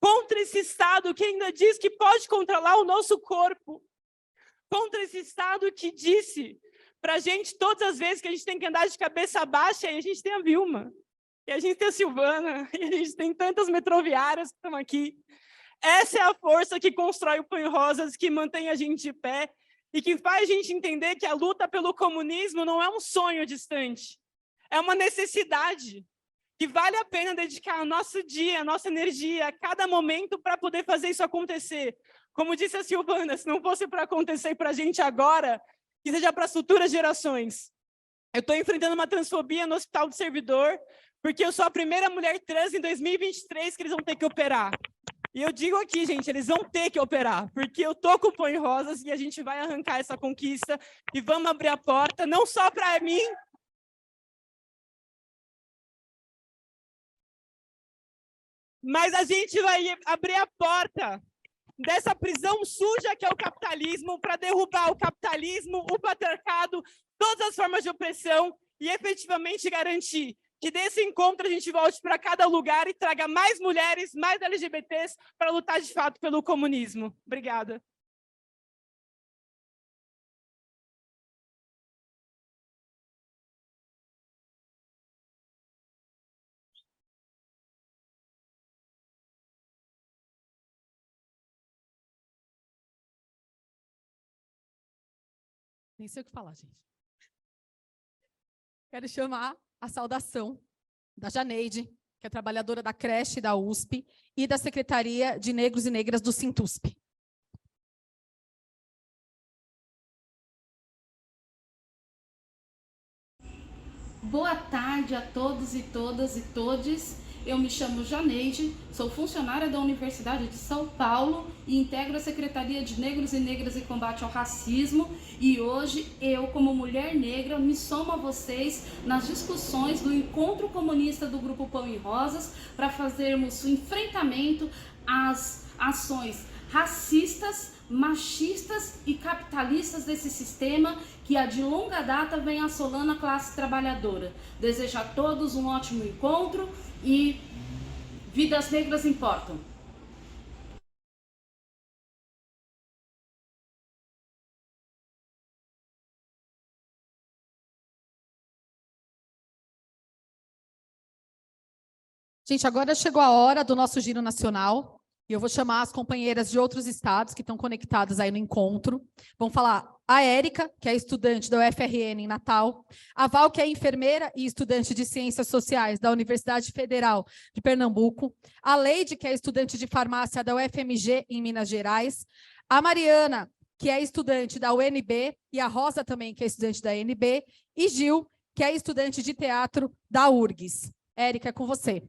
contra esse Estado que ainda diz que pode controlar o nosso corpo, contra esse Estado que disse para a gente, todas as vezes que a gente tem que andar de cabeça baixa, e a gente tem a Vilma, e a gente tem a Silvana, e a gente tem tantas metroviárias que estão aqui. Essa é a força que constrói o Põe Rosas, que mantém a gente de pé, e que faz a gente entender que a luta pelo comunismo não é um sonho distante, é uma necessidade, que vale a pena dedicar o nosso dia, a nossa energia, a cada momento para poder fazer isso acontecer. Como disse a Silvana, se não fosse para acontecer para a gente agora, que seja para as futuras gerações. Eu estou enfrentando uma transfobia no Hospital do Servidor, porque eu sou a primeira mulher trans em 2023 que eles vão ter que operar. E eu digo aqui, gente, eles vão ter que operar, porque eu tô com o Põe Rosas e a gente vai arrancar essa conquista e vamos abrir a porta, não só para mim, mas a gente vai abrir a porta dessa prisão suja que é o capitalismo, para derrubar o capitalismo, o patriarcado, todas as formas de opressão e efetivamente garantir que desse encontro a gente volte para cada lugar e traga mais mulheres, mais LGBTs para lutar de fato pelo comunismo. Obrigada. Nem sei o que falar, gente. Quero chamar a saudação da Janeide, que é trabalhadora da creche da USP e da Secretaria de Negros e Negras do Sintusp. Boa tarde a todos e todas e todes. Eu me chamo Janeide, sou funcionária da Universidade de São Paulo e integro a Secretaria de Negros e Negras e Combate ao Racismo. E hoje eu, como mulher negra, me somo a vocês nas discussões do Encontro Comunista do Grupo Pão e Rosas para fazermos o enfrentamento às ações racistas, machistas e capitalistas desse sistema que há de longa data vem assolando a classe trabalhadora. Desejo a todos um ótimo encontro e vidas negras importam. Gente, agora chegou a hora do nosso giro nacional. E eu vou chamar as companheiras de outros estados que estão conectadas aí no encontro. Vão falar a Érica, que é estudante da UFRN em Natal, a Val, que é enfermeira e estudante de Ciências Sociais da Universidade Federal de Pernambuco, a Leide, que é estudante de farmácia da UFMG em Minas Gerais, a Mariana, que é estudante da UNB, e a Rosa também, que é estudante da UNB, e Gil, que é estudante de teatro da URGS. Érica, é com você.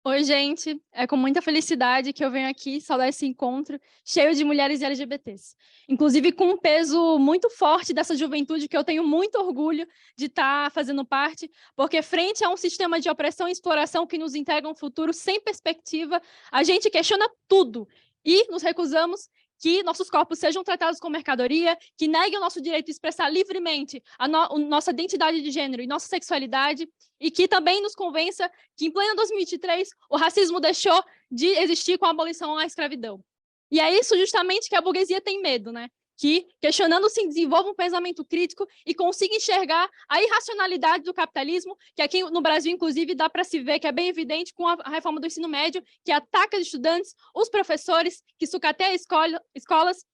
Oi, gente. É com muita felicidade que eu venho aqui saudar esse encontro cheio de mulheres LGBTs. Inclusive com um peso muito forte dessa juventude que eu tenho muito orgulho de estar fazendo parte, porque frente a um sistema de opressão e exploração que nos entrega um futuro sem perspectiva, a gente questiona tudo e nos recusamos que nossos corpos sejam tratados como mercadoria, que neguem o nosso direito de expressar livremente a nossa identidade de gênero e nossa sexualidade, e que também nos convença que, em pleno 2023, o racismo deixou de existir com a abolição à escravidão. E é isso justamente que a burguesia tem medo, né? Que, questionando-se, desenvolva um pensamento crítico e consiga enxergar a irracionalidade do capitalismo, que aqui no Brasil, inclusive, dá para se ver que é bem evidente com a reforma do ensino médio, que ataca os estudantes, os professores, que sucateia escolas,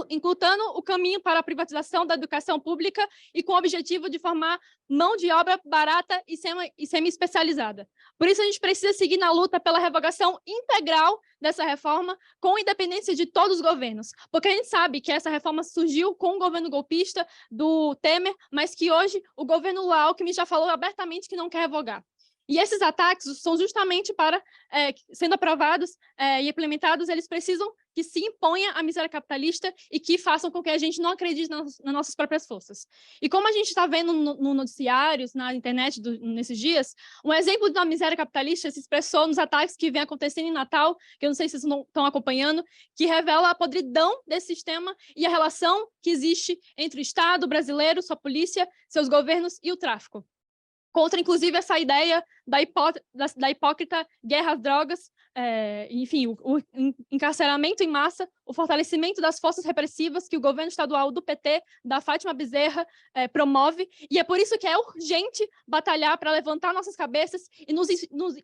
encurtando o caminho para a privatização da educação pública e com o objetivo de formar mão de obra barata e semi-especializada. Por isso, a gente precisa seguir na luta pela revogação integral dessa reforma, com independência de todos os governos, porque a gente sabe que essa reforma surgiu com o governo golpista do Temer, mas que hoje o governo Alckmin já falou abertamente que não quer revogar. E esses ataques são justamente para, sendo aprovados e implementados, eles precisam que se imponha a miséria capitalista e que façam com que a gente não acredite nas nossas próprias forças. E como a gente está vendo no noticiários, na internet nesses dias, um exemplo da miséria capitalista se expressou nos ataques que vem acontecendo em Natal, que eu não sei se vocês não estão acompanhando, que revela a podridão desse sistema e a relação que existe entre o Estado brasileiro, sua polícia, seus governos e o tráfico. Contra, inclusive, essa ideia da hipócrita guerra às drogas, enfim, o encarceramento em massa, o fortalecimento das forças repressivas que o governo estadual do PT, da Fátima Bezerra, promove, e é por isso que é urgente batalhar para levantar nossas cabeças e nos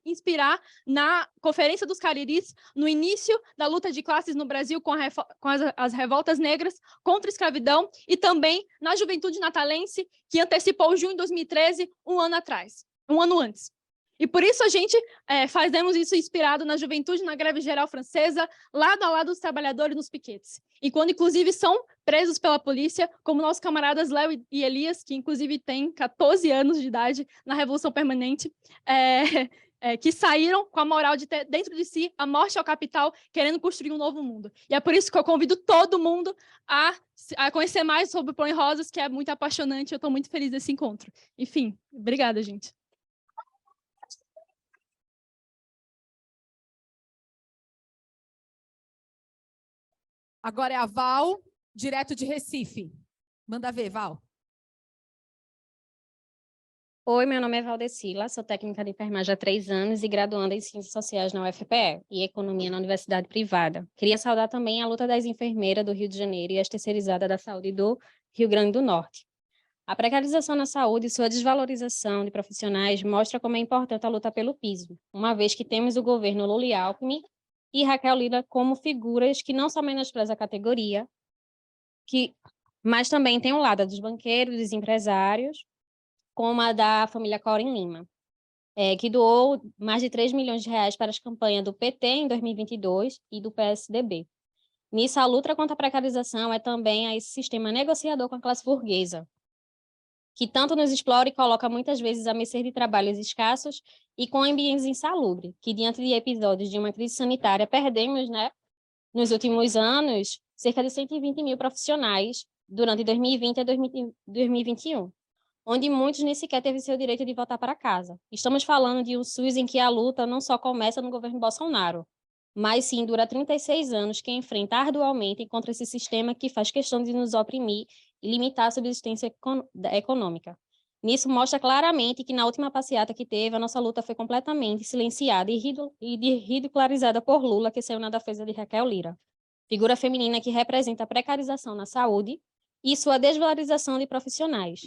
inspirar na Conferência dos Cariris, no início da luta de classes no Brasil com as revoltas negras contra a escravidão, e também na juventude natalense, que antecipou junho de 2013, um ano antes. E por isso a gente fazemos isso inspirado na juventude na greve geral francesa, lado a lado dos trabalhadores nos piquetes. E quando, inclusive, são presos pela polícia, como nossos camaradas Léo e Elias, que, inclusive, têm 14 anos de idade na Revolução Permanente, que saíram com a moral de ter dentro de si a morte ao capital, querendo construir um novo mundo. E é por isso que eu convido todo mundo a conhecer mais sobre o Pão e Rosas, que é muito apaixonante. Eu estou muito feliz desse encontro. Enfim, obrigada, gente. Agora é a Val, direto de Recife. Manda ver, Val. Oi, meu nome é Valdecila, sou técnica de enfermagem há 3 anos e graduanda em Ciências Sociais na UFPE e Economia na Universidade Privada. Queria saudar também a luta das enfermeiras do Rio de Janeiro e as terceirizadas da saúde do Rio Grande do Norte. A precarização na saúde e sua desvalorização de profissionais mostra como é importante a luta pelo piso, uma vez que temos o governo Lula e Alckmin e Raquel Lira como figuras que não só menosprezam a categoria, mas também tem o lado dos banqueiros, dos empresários, como a da família Corin Lima, que doou mais de 3 milhões de reais para as campanhas do PT em 2022 e do PSDB. Nisso, a luta contra a precarização é também a esse sistema negociador com a classe burguesa. que tanto nos explora e coloca muitas vezes à mercê de trabalhos escassos e com ambientes insalubres, que diante de episódios de uma crise sanitária perdemos, né, nos últimos anos, cerca de 120 mil profissionais durante 2020 a 2021, onde muitos nem sequer teve seu direito de voltar para casa. Estamos falando de um SUS em que a luta não só começa no governo Bolsonaro, mas sim dura 36 anos que enfrenta arduamente contra esse sistema que faz questão de nos oprimir e limitar a subsistência econômica. Nisso mostra claramente que na última passeata que teve, a nossa luta foi completamente silenciada e ridicularizada por Lula, que saiu na defesa de Raquel Lira, figura feminina que representa a precarização na saúde e sua desvalorização de profissionais,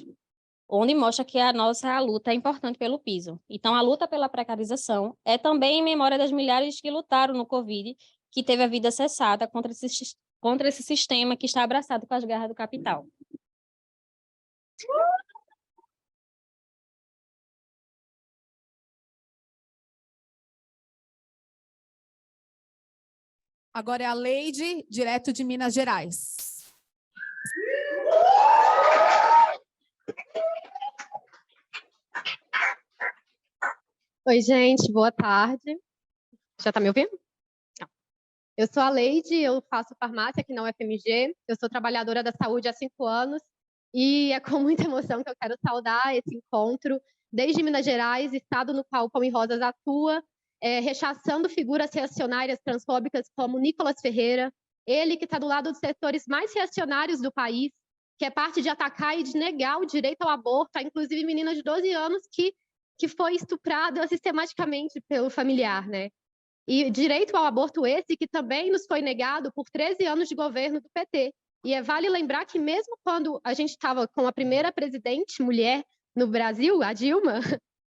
onde mostra que a nossa luta é importante pelo piso. Então, a luta pela precarização é também em memória das milhares que lutaram no Covid, que teve a vida cessada contra esse sistema que está abraçado com as garras do capital. Agora é a Leide, direto de Minas Gerais. Oi, gente, boa tarde. Já está me ouvindo? Não. Eu sou a Leide, eu faço farmácia aqui na UFMG, eu sou trabalhadora da saúde há 5 anos e é com muita emoção que eu quero saudar esse encontro, desde Minas Gerais, estado no qual o Pão e Rosas atua, rechaçando figuras reacionárias transfóbicas como Nicolas Ferreira, ele que está do lado dos setores mais reacionários do país, que é parte de atacar e de negar o direito ao aborto, inclusive menina de 12 anos que foi estuprada sistematicamente pelo familiar, né? E direito ao aborto esse que também nos foi negado por 13 anos de governo do PT. E vale lembrar que mesmo quando a gente estava com a primeira presidente mulher no Brasil, a Dilma,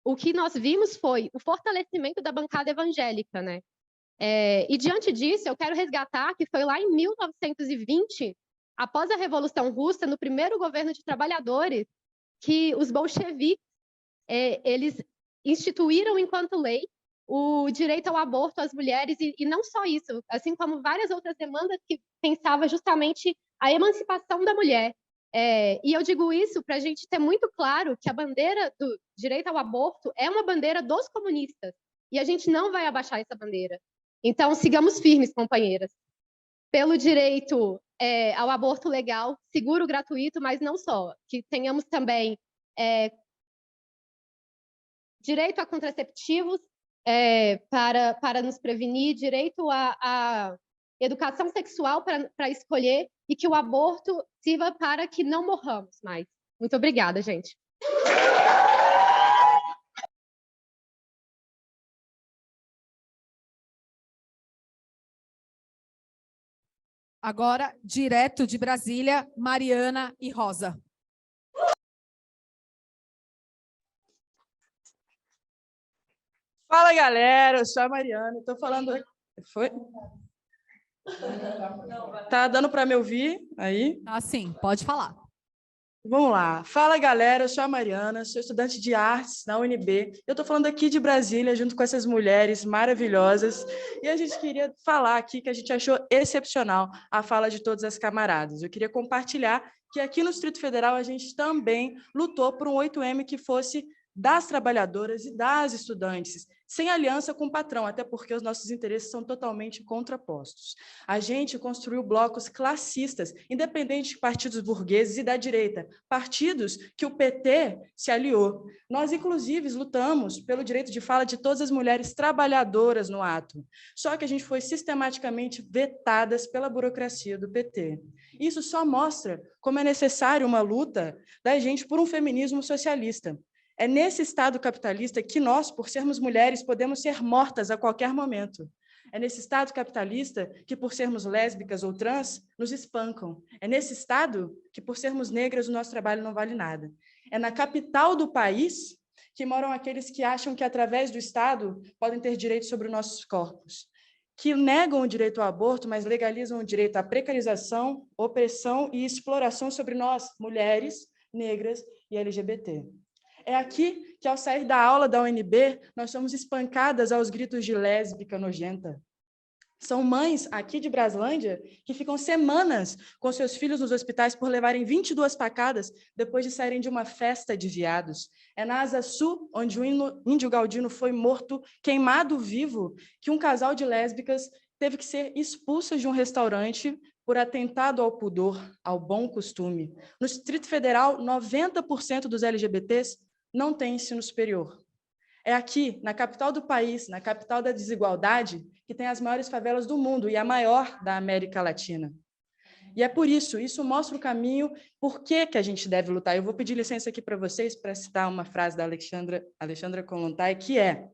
o que nós vimos foi o fortalecimento da bancada evangélica, né? E diante disso, eu quero resgatar que foi lá em 1920, após a Revolução Russa, no primeiro governo de trabalhadores, que os bolcheviques eles instituíram enquanto lei o direito ao aborto às mulheres, e não só isso, assim como várias outras demandas que pensavam justamente a emancipação da mulher. E eu digo isso para a gente ter muito claro que a bandeira do direito ao aborto é uma bandeira dos comunistas, e a gente não vai abaixar essa bandeira. Então, sigamos firmes, companheiras, pelo direito ao aborto legal, seguro, gratuito, mas não só, que tenhamos também direito a contraceptivos para nos prevenir, direito a educação sexual para escolher, e que o aborto sirva para que não morramos mais. Muito obrigada, gente. Agora, direto de Brasília, Mariana e Rosa. Fala, galera, eu sou a Mariana, estou falando... Foi? Tá dando para me ouvir aí? Ah, sim, pode falar. Vamos lá. Fala, galera, eu sou a Mariana, sou estudante de artes na UNB. Eu estou falando aqui de Brasília, junto com essas mulheres maravilhosas, e a gente queria falar aqui que a gente achou excepcional a fala de todas as camaradas. Eu queria compartilhar que aqui no Distrito Federal a gente também lutou por um 8M que fosse das trabalhadoras e das estudantes, sem aliança com o patrão, até porque os nossos interesses são totalmente contrapostos. A gente construiu blocos classistas, independente de partidos burgueses e da direita, partidos que o PT se aliou. Nós, inclusive, lutamos pelo direito de fala de todas as mulheres trabalhadoras no ato, só que a gente foi sistematicamente vetadas pela burocracia do PT. Isso só mostra como é necessário uma luta da gente por um feminismo socialista. É nesse Estado capitalista que nós, por sermos mulheres, podemos ser mortas a qualquer momento. É nesse Estado capitalista que, por sermos lésbicas ou trans, nos espancam. É nesse Estado que, por sermos negras, o nosso trabalho não vale nada. É na capital do país que moram aqueles que acham que, através do Estado, podem ter direito sobre os nossos corpos, que negam o direito ao aborto, mas legalizam o direito à precarização, opressão e exploração sobre nós, mulheres, negras e LGBT. É aqui que, ao sair da aula da UNB, nós somos espancadas aos gritos de lésbica nojenta. São mães aqui de Braslândia que ficam semanas com seus filhos nos hospitais por levarem 22 facadas depois de saírem de uma festa de viados. É na Asa Sul, onde o índio Galdino foi morto, queimado vivo, que um casal de lésbicas teve que ser expulso de um restaurante por atentado ao pudor, ao bom costume. No Distrito Federal, 90% dos LGBTs não têm ensino superior. É aqui, na capital do país, na capital da desigualdade, que tem as maiores favelas do mundo e a maior da América Latina. E é por isso mostra o caminho, por que a gente deve lutar. Eu vou pedir licença aqui para vocês para citar uma frase da Alexandra Kollontai, que é: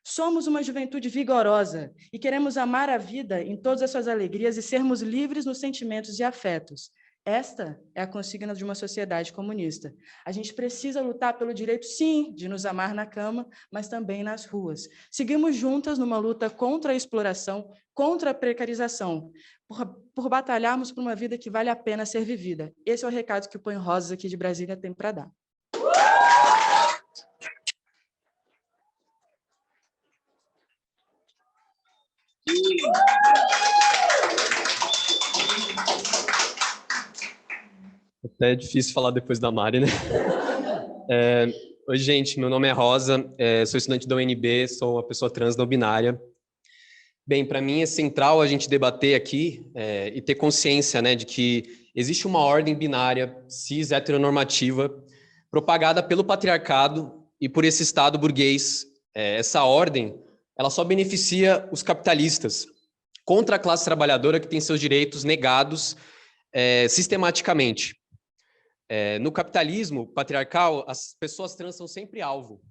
somos uma juventude vigorosa e queremos amar a vida em todas as suas alegrias e sermos livres nos sentimentos e afetos. Esta é a consigna de uma sociedade comunista. A gente precisa lutar pelo direito, sim, de nos amar na cama, mas também nas ruas. Seguimos juntas numa luta contra a exploração, contra a precarização, por batalharmos por uma vida que vale a pena ser vivida. Esse é o recado que o Põe Rosas aqui de Brasília tem para dar. Até é difícil falar depois da Mari, né? Oi, gente, meu nome é Rosa, sou estudante da UNB, sou uma pessoa trans não binária. Bem, para mim é central a gente debater aqui e ter consciência, né, de que existe uma ordem binária, cis, heteronormativa, propagada pelo patriarcado e por esse Estado burguês. Essa ordem, ela só beneficia os capitalistas, contra a classe trabalhadora que tem seus direitos negados sistematicamente. No capitalismo patriarcal, as pessoas trans são sempre alvo.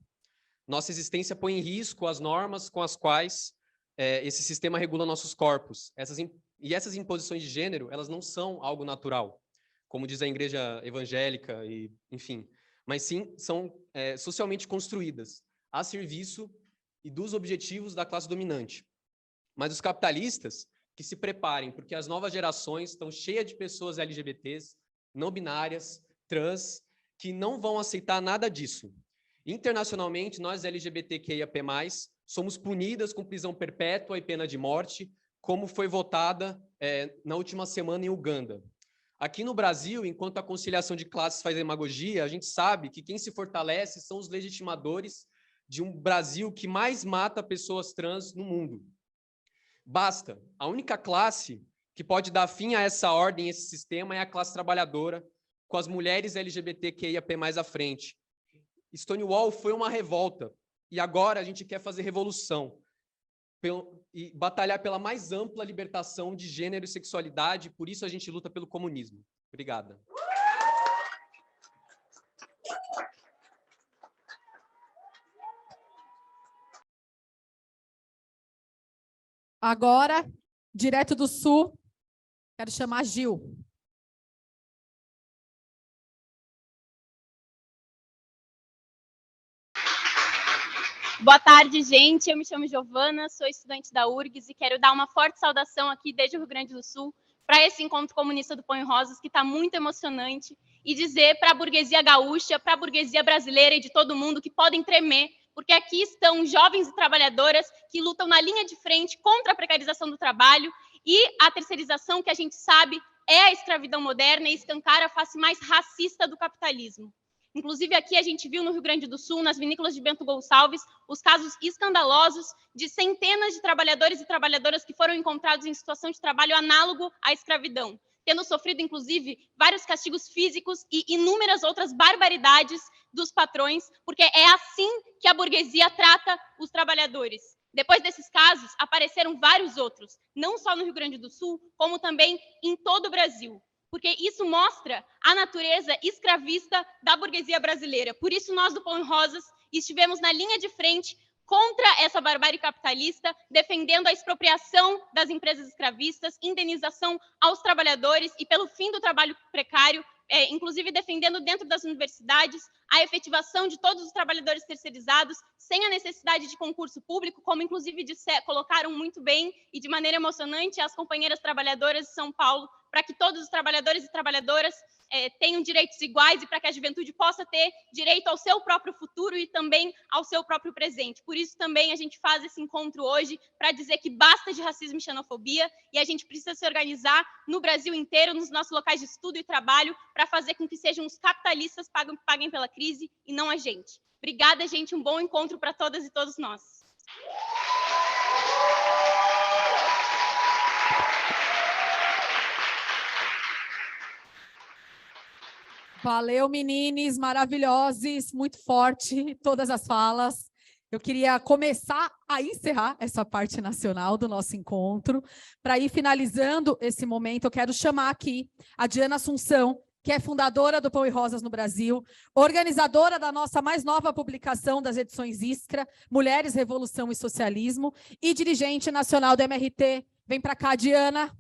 Nossa existência põe em risco as normas com as quais esse sistema regula nossos corpos. Essas imposições de gênero, elas não são algo natural, como diz a igreja evangélica, enfim, mas sim são socialmente construídas a serviço e dos objetivos da classe dominante. Mas os capitalistas que se preparem, porque as novas gerações estão cheias de pessoas LGBTs, não binárias, trans, que não vão aceitar nada disso. Internacionalmente, nós LGBTQIAP+, somos punidas com prisão perpétua e pena de morte, como foi votada na última semana em Uganda. Aqui no Brasil, enquanto a conciliação de classes faz demagogia, a gente sabe que quem se fortalece são os legitimadores de um Brasil que mais mata pessoas trans no mundo. Basta. A única classe que pode dar fim a essa ordem, esse sistema, é a classe trabalhadora, com as mulheres LGBTQIAP+ à frente. Stonewall foi uma revolta, e agora a gente quer fazer revolução e batalhar pela mais ampla libertação de gênero e sexualidade, por isso a gente luta pelo comunismo. Obrigada. Agora, direto do Sul, quero chamar Gil. Boa tarde, gente. Eu me chamo Giovana, sou estudante da URGS e quero dar uma forte saudação aqui desde o Rio Grande do Sul para esse encontro comunista do Põe Rosas, que está muito emocionante, e dizer para a burguesia gaúcha, para a burguesia brasileira e de todo mundo que podem tremer, porque aqui estão jovens e trabalhadoras que lutam na linha de frente contra a precarização do trabalho e a terceirização, que a gente sabe é a escravidão moderna e escancara a face mais racista do capitalismo. Inclusive, aqui a gente viu no Rio Grande do Sul, nas vinícolas de Bento Gonçalves, os casos escandalosos de centenas de trabalhadores e trabalhadoras que foram encontrados em situação de trabalho análogo à escravidão, tendo sofrido, inclusive, vários castigos físicos e inúmeras outras barbaridades dos patrões, porque é assim que a burguesia trata os trabalhadores. Depois desses casos, apareceram vários outros, não só no Rio Grande do Sul, como também em todo o Brasil, porque isso mostra a natureza escravista da burguesia brasileira. Por isso, nós do Põe Rosas estivemos na linha de frente contra essa barbárie capitalista, defendendo a expropriação das empresas escravistas, indenização aos trabalhadores e pelo fim do trabalho precário, inclusive defendendo dentro das universidades a efetivação de todos os trabalhadores terceirizados, sem a necessidade de concurso público, como inclusive colocaram muito bem e de maneira emocionante as companheiras trabalhadoras de São Paulo, para que todos os trabalhadores e trabalhadoras tenham direitos iguais e para que a juventude possa ter direito ao seu próprio futuro e também ao seu próprio presente. Por isso também a gente faz esse encontro hoje para dizer que basta de racismo e xenofobia e a gente precisa se organizar no Brasil inteiro, nos nossos locais de estudo e trabalho, para fazer com que sejam os capitalistas que paguem pela crise e não a gente. Obrigada, gente. Um bom encontro para todas e todos nós. Valeu, meninos, maravilhosos, muito forte, todas as falas. Eu queria começar a encerrar essa parte nacional do nosso encontro. Para ir finalizando esse momento, eu quero chamar aqui a Diana Assunção, que é fundadora do Pão e Rosas no Brasil, organizadora da nossa mais nova publicação das edições Iskra, Mulheres, Revolução e Socialismo, e dirigente nacional do MRT. Vem para cá, Diana.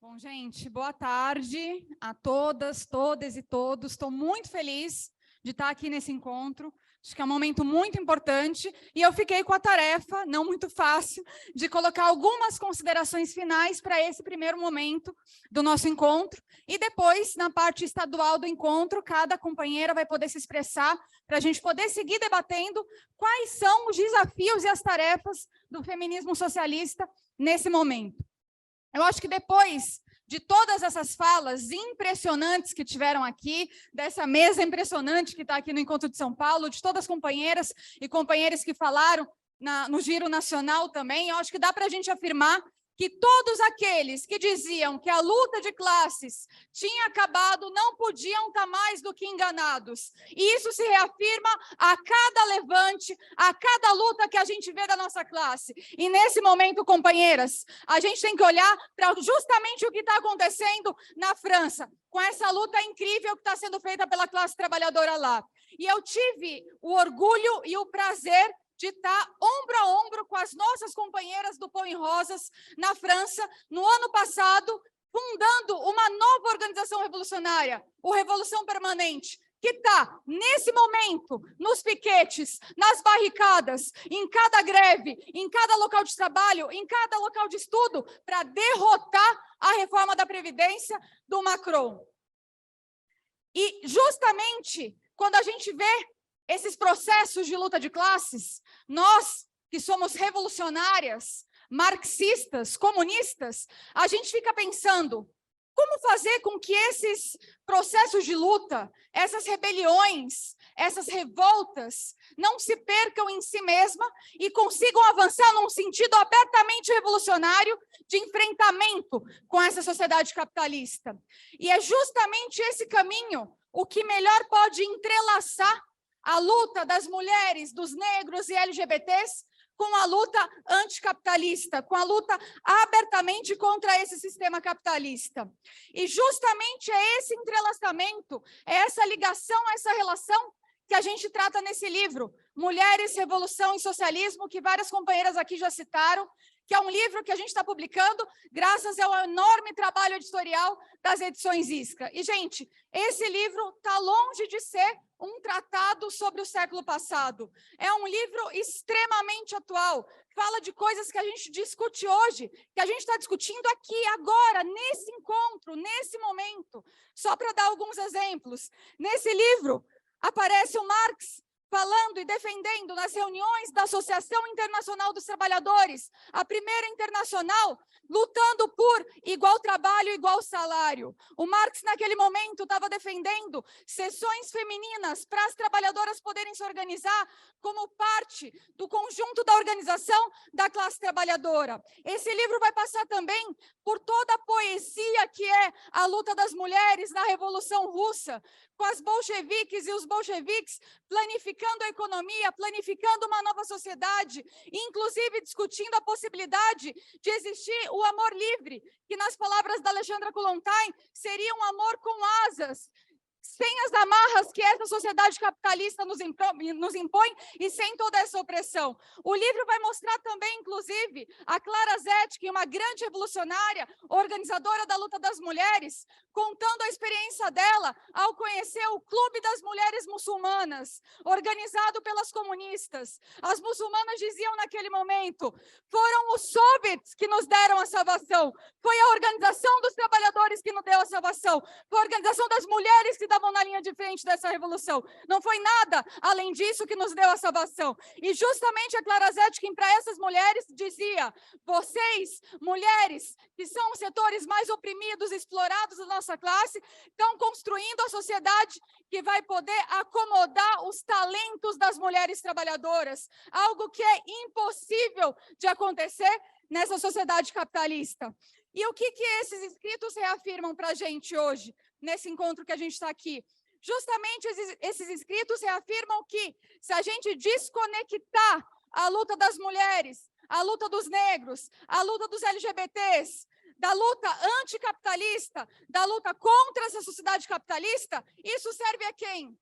Bom, gente, boa tarde a todas, todas e todos. Estou muito feliz de estar aqui nesse encontro. Acho que é um momento muito importante e eu fiquei com a tarefa, não muito fácil, de colocar algumas considerações finais para esse primeiro momento do nosso encontro. E depois, na parte estadual do encontro, cada companheira vai poder se expressar para a gente poder seguir debatendo quais são os desafios e as tarefas do feminismo socialista nesse momento. Eu acho que depois de todas essas falas impressionantes que tiveram aqui, dessa mesa impressionante que está aqui no Encontro de São Paulo, de todas as companheiras e companheiros que falaram no Giro Nacional também, eu acho que dá para a gente afirmar que todos aqueles que diziam que a luta de classes tinha acabado não podiam estar mais do que enganados. E isso se reafirma a cada levante, a cada luta que a gente vê da nossa classe. E nesse momento, companheiras, a gente tem que olhar para justamente o que está acontecendo na França, com essa luta incrível que está sendo feita pela classe trabalhadora lá. E eu tive o orgulho e o prazer de estar ombro a ombro com as nossas companheiras do Pão e Rosas na França, no ano passado, fundando uma nova organização revolucionária, o Revolução Permanente, que está, nesse momento, nos piquetes, nas barricadas, em cada greve, em cada local de trabalho, em cada local de estudo, para derrotar a reforma da Previdência do Macron. E, justamente, quando a gente vê esses processos de luta de classes, nós que somos revolucionárias, marxistas, comunistas, a gente fica pensando como fazer com que esses processos de luta, essas rebeliões, essas revoltas, não se percam em si mesma e consigam avançar num sentido abertamente revolucionário de enfrentamento com essa sociedade capitalista. E é justamente esse caminho o que melhor pode entrelaçar a luta das mulheres, dos negros e LGBTs com a luta anticapitalista, com a luta abertamente contra esse sistema capitalista. E justamente é esse entrelaçamento, é essa ligação, essa relação que a gente trata nesse livro, Mulheres, Revolução e Socialismo, que várias companheiras aqui já citaram, que é um livro que a gente está publicando graças ao enorme trabalho editorial das edições Iskra. E, gente, esse livro está longe de ser um tratado sobre o século passado. É um livro extremamente atual, fala de coisas que a gente discute hoje, que a gente está discutindo aqui, agora, nesse encontro, nesse momento. Só para dar alguns exemplos. Nesse livro, aparece o Marx falando e defendendo nas reuniões da Associação Internacional dos Trabalhadores, a primeira internacional, lutando por igual trabalho, igual salário. O Marx, naquele momento, estava defendendo sessões femininas para as trabalhadoras poderem se organizar como parte do conjunto da organização da classe trabalhadora. Esse livro vai passar também por toda a poesia que é a luta das mulheres na Revolução Russa, com as bolcheviques e os bolcheviques planificando a economia, planificando uma nova sociedade, inclusive discutindo a possibilidade de existir o amor livre, que nas palavras da Alexandra Kollontai seria um amor com asas, sem as amarras que essa sociedade capitalista nos impõe e sem toda essa opressão. O livro vai mostrar também, inclusive, a Clara Zetkin, uma grande revolucionária, organizadora da luta das mulheres, contando a experiência dela ao conhecer o Clube das Mulheres Muçulmanas, organizado pelas comunistas. As muçulmanas diziam naquele momento: foram os soviets que nos deram a salvação, foi a organização dos trabalhadores que nos deu a salvação, foi a organização das mulheres que estavam na linha de frente dessa revolução. Não foi nada além disso que nos deu a salvação. E justamente a Clara Zetkin, para essas mulheres, dizia: vocês, mulheres, que são os setores mais oprimidos, explorados da nossa classe, estão construindo a sociedade que vai poder acomodar os talentos das mulheres trabalhadoras, algo que é impossível de acontecer nessa sociedade capitalista. E o que esses escritos reafirmam para a gente hoje, nesse encontro que a gente está aqui? Justamente esses escritos reafirmam que, se a gente desconectar a luta das mulheres, a luta dos negros, a luta dos LGBTs, da luta anticapitalista, da luta contra essa sociedade capitalista, isso serve a quem?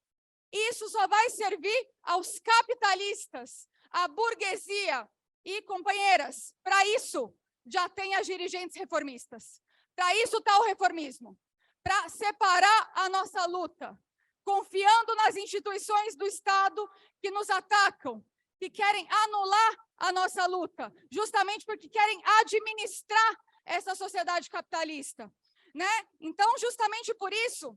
Isso só vai servir aos capitalistas, à burguesia. E, companheiras, para isso já tem as dirigentes reformistas. Para isso está o reformismo. Para separar a nossa luta, confiando nas instituições do Estado que nos atacam, que querem anular a nossa luta, justamente porque querem administrar essa sociedade capitalista, né? Então, justamente por isso,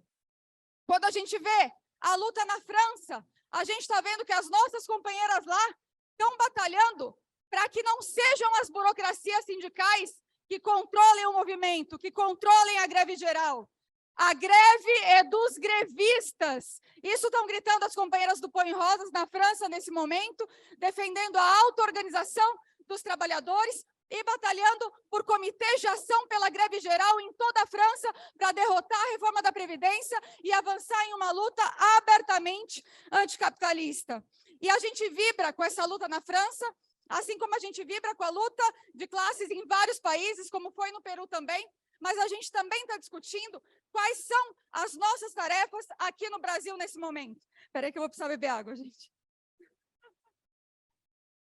quando a gente vê a luta na França, a gente está vendo que as nossas companheiras lá estão batalhando para que não sejam as burocracias sindicais que controlem o movimento, que controlem a greve geral. A greve é dos grevistas. Isso estão gritando as companheiras do Pão em Rosas na França nesse momento, defendendo a auto-organização dos trabalhadores e batalhando por comitês de ação pela greve geral em toda a França para derrotar a reforma da Previdência e avançar em uma luta abertamente anticapitalista. E a gente vibra com essa luta na França, assim como a gente vibra com a luta de classes em vários países, como foi no Peru também, mas a gente também está discutindo quais são as nossas tarefas aqui no Brasil nesse momento. Espera aí que eu vou precisar beber água, gente.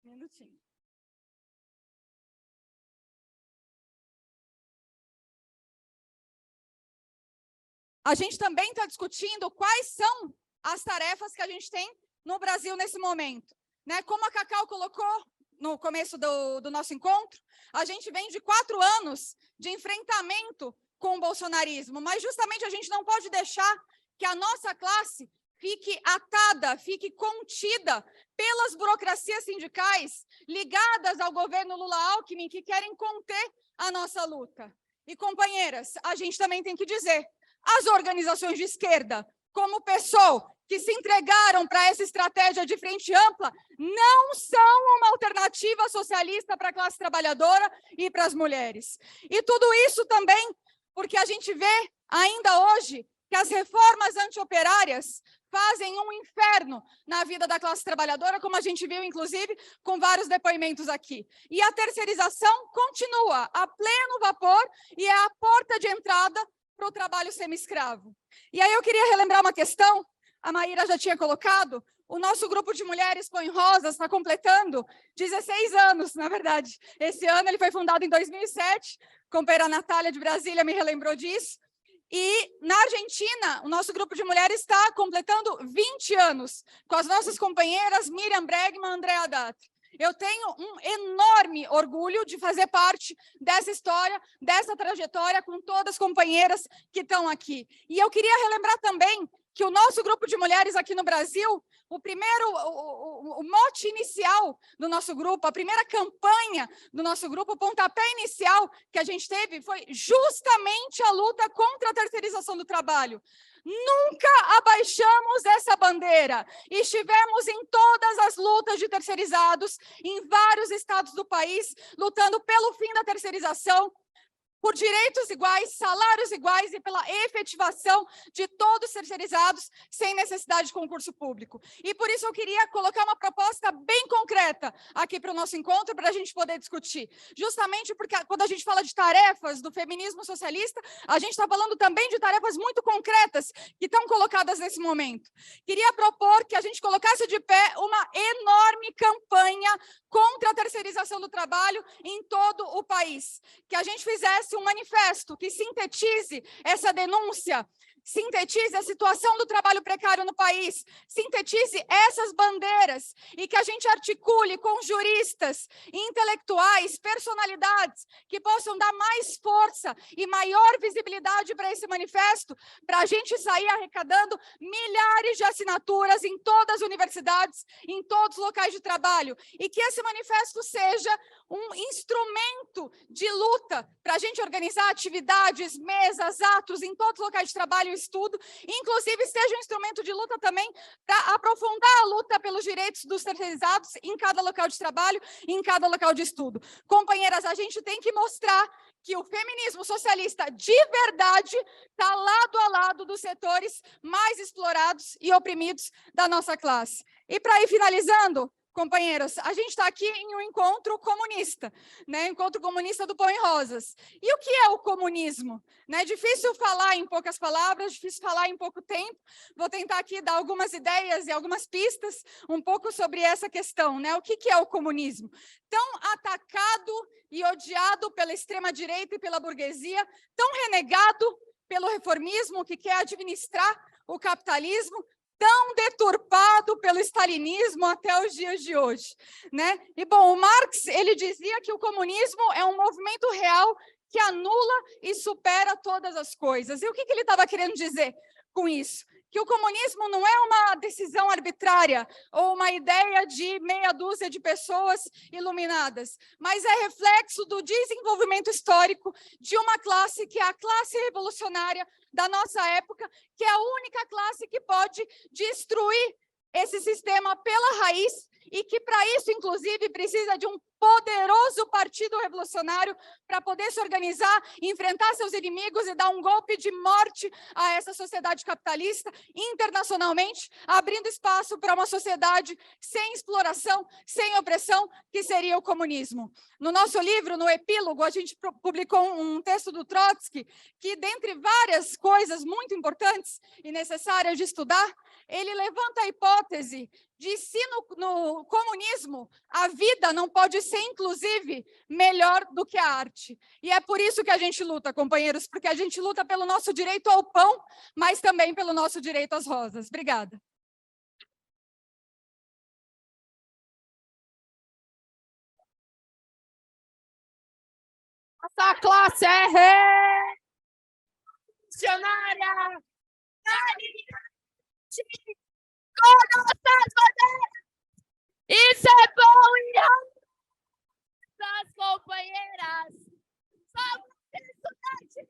Um minutinho. A gente também está discutindo quais são as tarefas que a gente tem no Brasil nesse momento, né? Como a Cacau colocou no começo do nosso encontro, a gente vem de 4 anos de enfrentamento com o bolsonarismo, mas justamente a gente não pode deixar que a nossa classe fique atada, fique contida pelas burocracias sindicais ligadas ao governo Lula-Alckmin, que querem conter a nossa luta. E, companheiras, a gente também tem que dizer, as organizações de esquerda, como o PSOL, que se entregaram para essa estratégia de frente ampla, não são uma alternativa socialista para a classe trabalhadora e para as mulheres. E tudo isso também porque a gente vê ainda hoje que as reformas antioperárias fazem um inferno na vida da classe trabalhadora, como a gente viu, inclusive, com vários depoimentos aqui. E a terceirização continua a pleno vapor e é a porta de entrada para o trabalho semi-escravo. E aí eu queria relembrar uma questão, a Maíra já tinha colocado, o nosso grupo de mulheres Pão em Rosas está completando 16 anos, na verdade. Esse ano ele foi fundado em 2007, a companheira Natália de Brasília me relembrou disso. E na Argentina, o nosso grupo de mulheres está completando 20 anos, com as nossas companheiras Miriam Bregman e Andrea Haddad. Eu tenho um enorme orgulho de fazer parte dessa história, dessa trajetória, com todas as companheiras que estão aqui. E eu queria relembrar também que o nosso grupo de mulheres aqui no Brasil, o mote inicial do nosso grupo, a primeira campanha do nosso grupo, o pontapé inicial que a gente teve foi justamente a luta contra a terceirização do trabalho. Nunca abaixamos essa bandeira. Estivemos em todas as lutas de terceirizados, em vários estados do país, lutando pelo fim da terceirização, por direitos iguais, salários iguais e pela efetivação de todos os terceirizados sem necessidade de concurso público. E por isso eu queria colocar uma proposta bem concreta aqui para o nosso encontro, para a gente poder discutir. Justamente porque quando a gente fala de tarefas do feminismo socialista, a gente está falando também de tarefas muito concretas que estão colocadas nesse momento. Queria propor que a gente colocasse de pé uma enorme campanha contra a terceirização do trabalho em todo o país. Que a gente fizesse um manifesto que sintetize essa denúncia, sintetize a situação do trabalho precário no país, sintetize essas bandeiras e que a gente articule com juristas, intelectuais, personalidades que possam dar mais força e maior visibilidade para esse manifesto, para a gente sair arrecadando milhares de assinaturas em todas as universidades, em todos os locais de trabalho, e que esse manifesto seja um instrumento de luta para a gente organizar atividades, mesas, atos em todos os locais de trabalho e estudo, inclusive seja um instrumento de luta também para aprofundar a luta pelos direitos dos terceirizados em cada local de trabalho e em cada local de estudo. Companheiras, a gente tem que mostrar que o feminismo socialista de verdade está lado a lado dos setores mais explorados e oprimidos da nossa classe. E para ir finalizando, companheiras, a gente está aqui em um encontro comunista, né? Encontro comunista do Pão e Rosas. E o que é o comunismo? Né? Difícil falar em poucas palavras, difícil falar em pouco tempo. Vou tentar aqui dar algumas ideias e algumas pistas um pouco sobre essa questão, né? O que é o comunismo? Tão atacado e odiado pela extrema-direita e pela burguesia, tão renegado pelo reformismo, que quer administrar o capitalismo, tão deturpado pelo stalinismo até os dias de hoje, né? E, bom, o Marx, ele dizia que o comunismo é um movimento real que anula e supera todas as coisas. E o que ele estava querendo dizer com isso? Que o comunismo não é uma decisão arbitrária ou uma ideia de meia dúzia de pessoas iluminadas, mas é reflexo do desenvolvimento histórico de uma classe que é a classe revolucionária da nossa época, que é a única classe que pode destruir esse sistema pela raiz e que, para isso, inclusive, precisa de um poderoso partido revolucionário para poder se organizar, enfrentar seus inimigos e dar um golpe de morte a essa sociedade capitalista internacionalmente, abrindo espaço para uma sociedade sem exploração, sem opressão, que seria o comunismo. No nosso livro, no epílogo, a gente publicou um texto do Trotsky que, dentre várias coisas muito importantes e necessárias de estudar, ele levanta a hipótese de se no comunismo a vida não pode ser, inclusive, melhor do que a arte. E é por isso que a gente luta, companheiros, porque a gente luta pelo nosso direito ao pão, mas também pelo nosso direito às rosas. Obrigada. Nossa classe é revolucionária! Com nossas bandeiras! Isso é bom e nossas companheiras! Somos estudantes!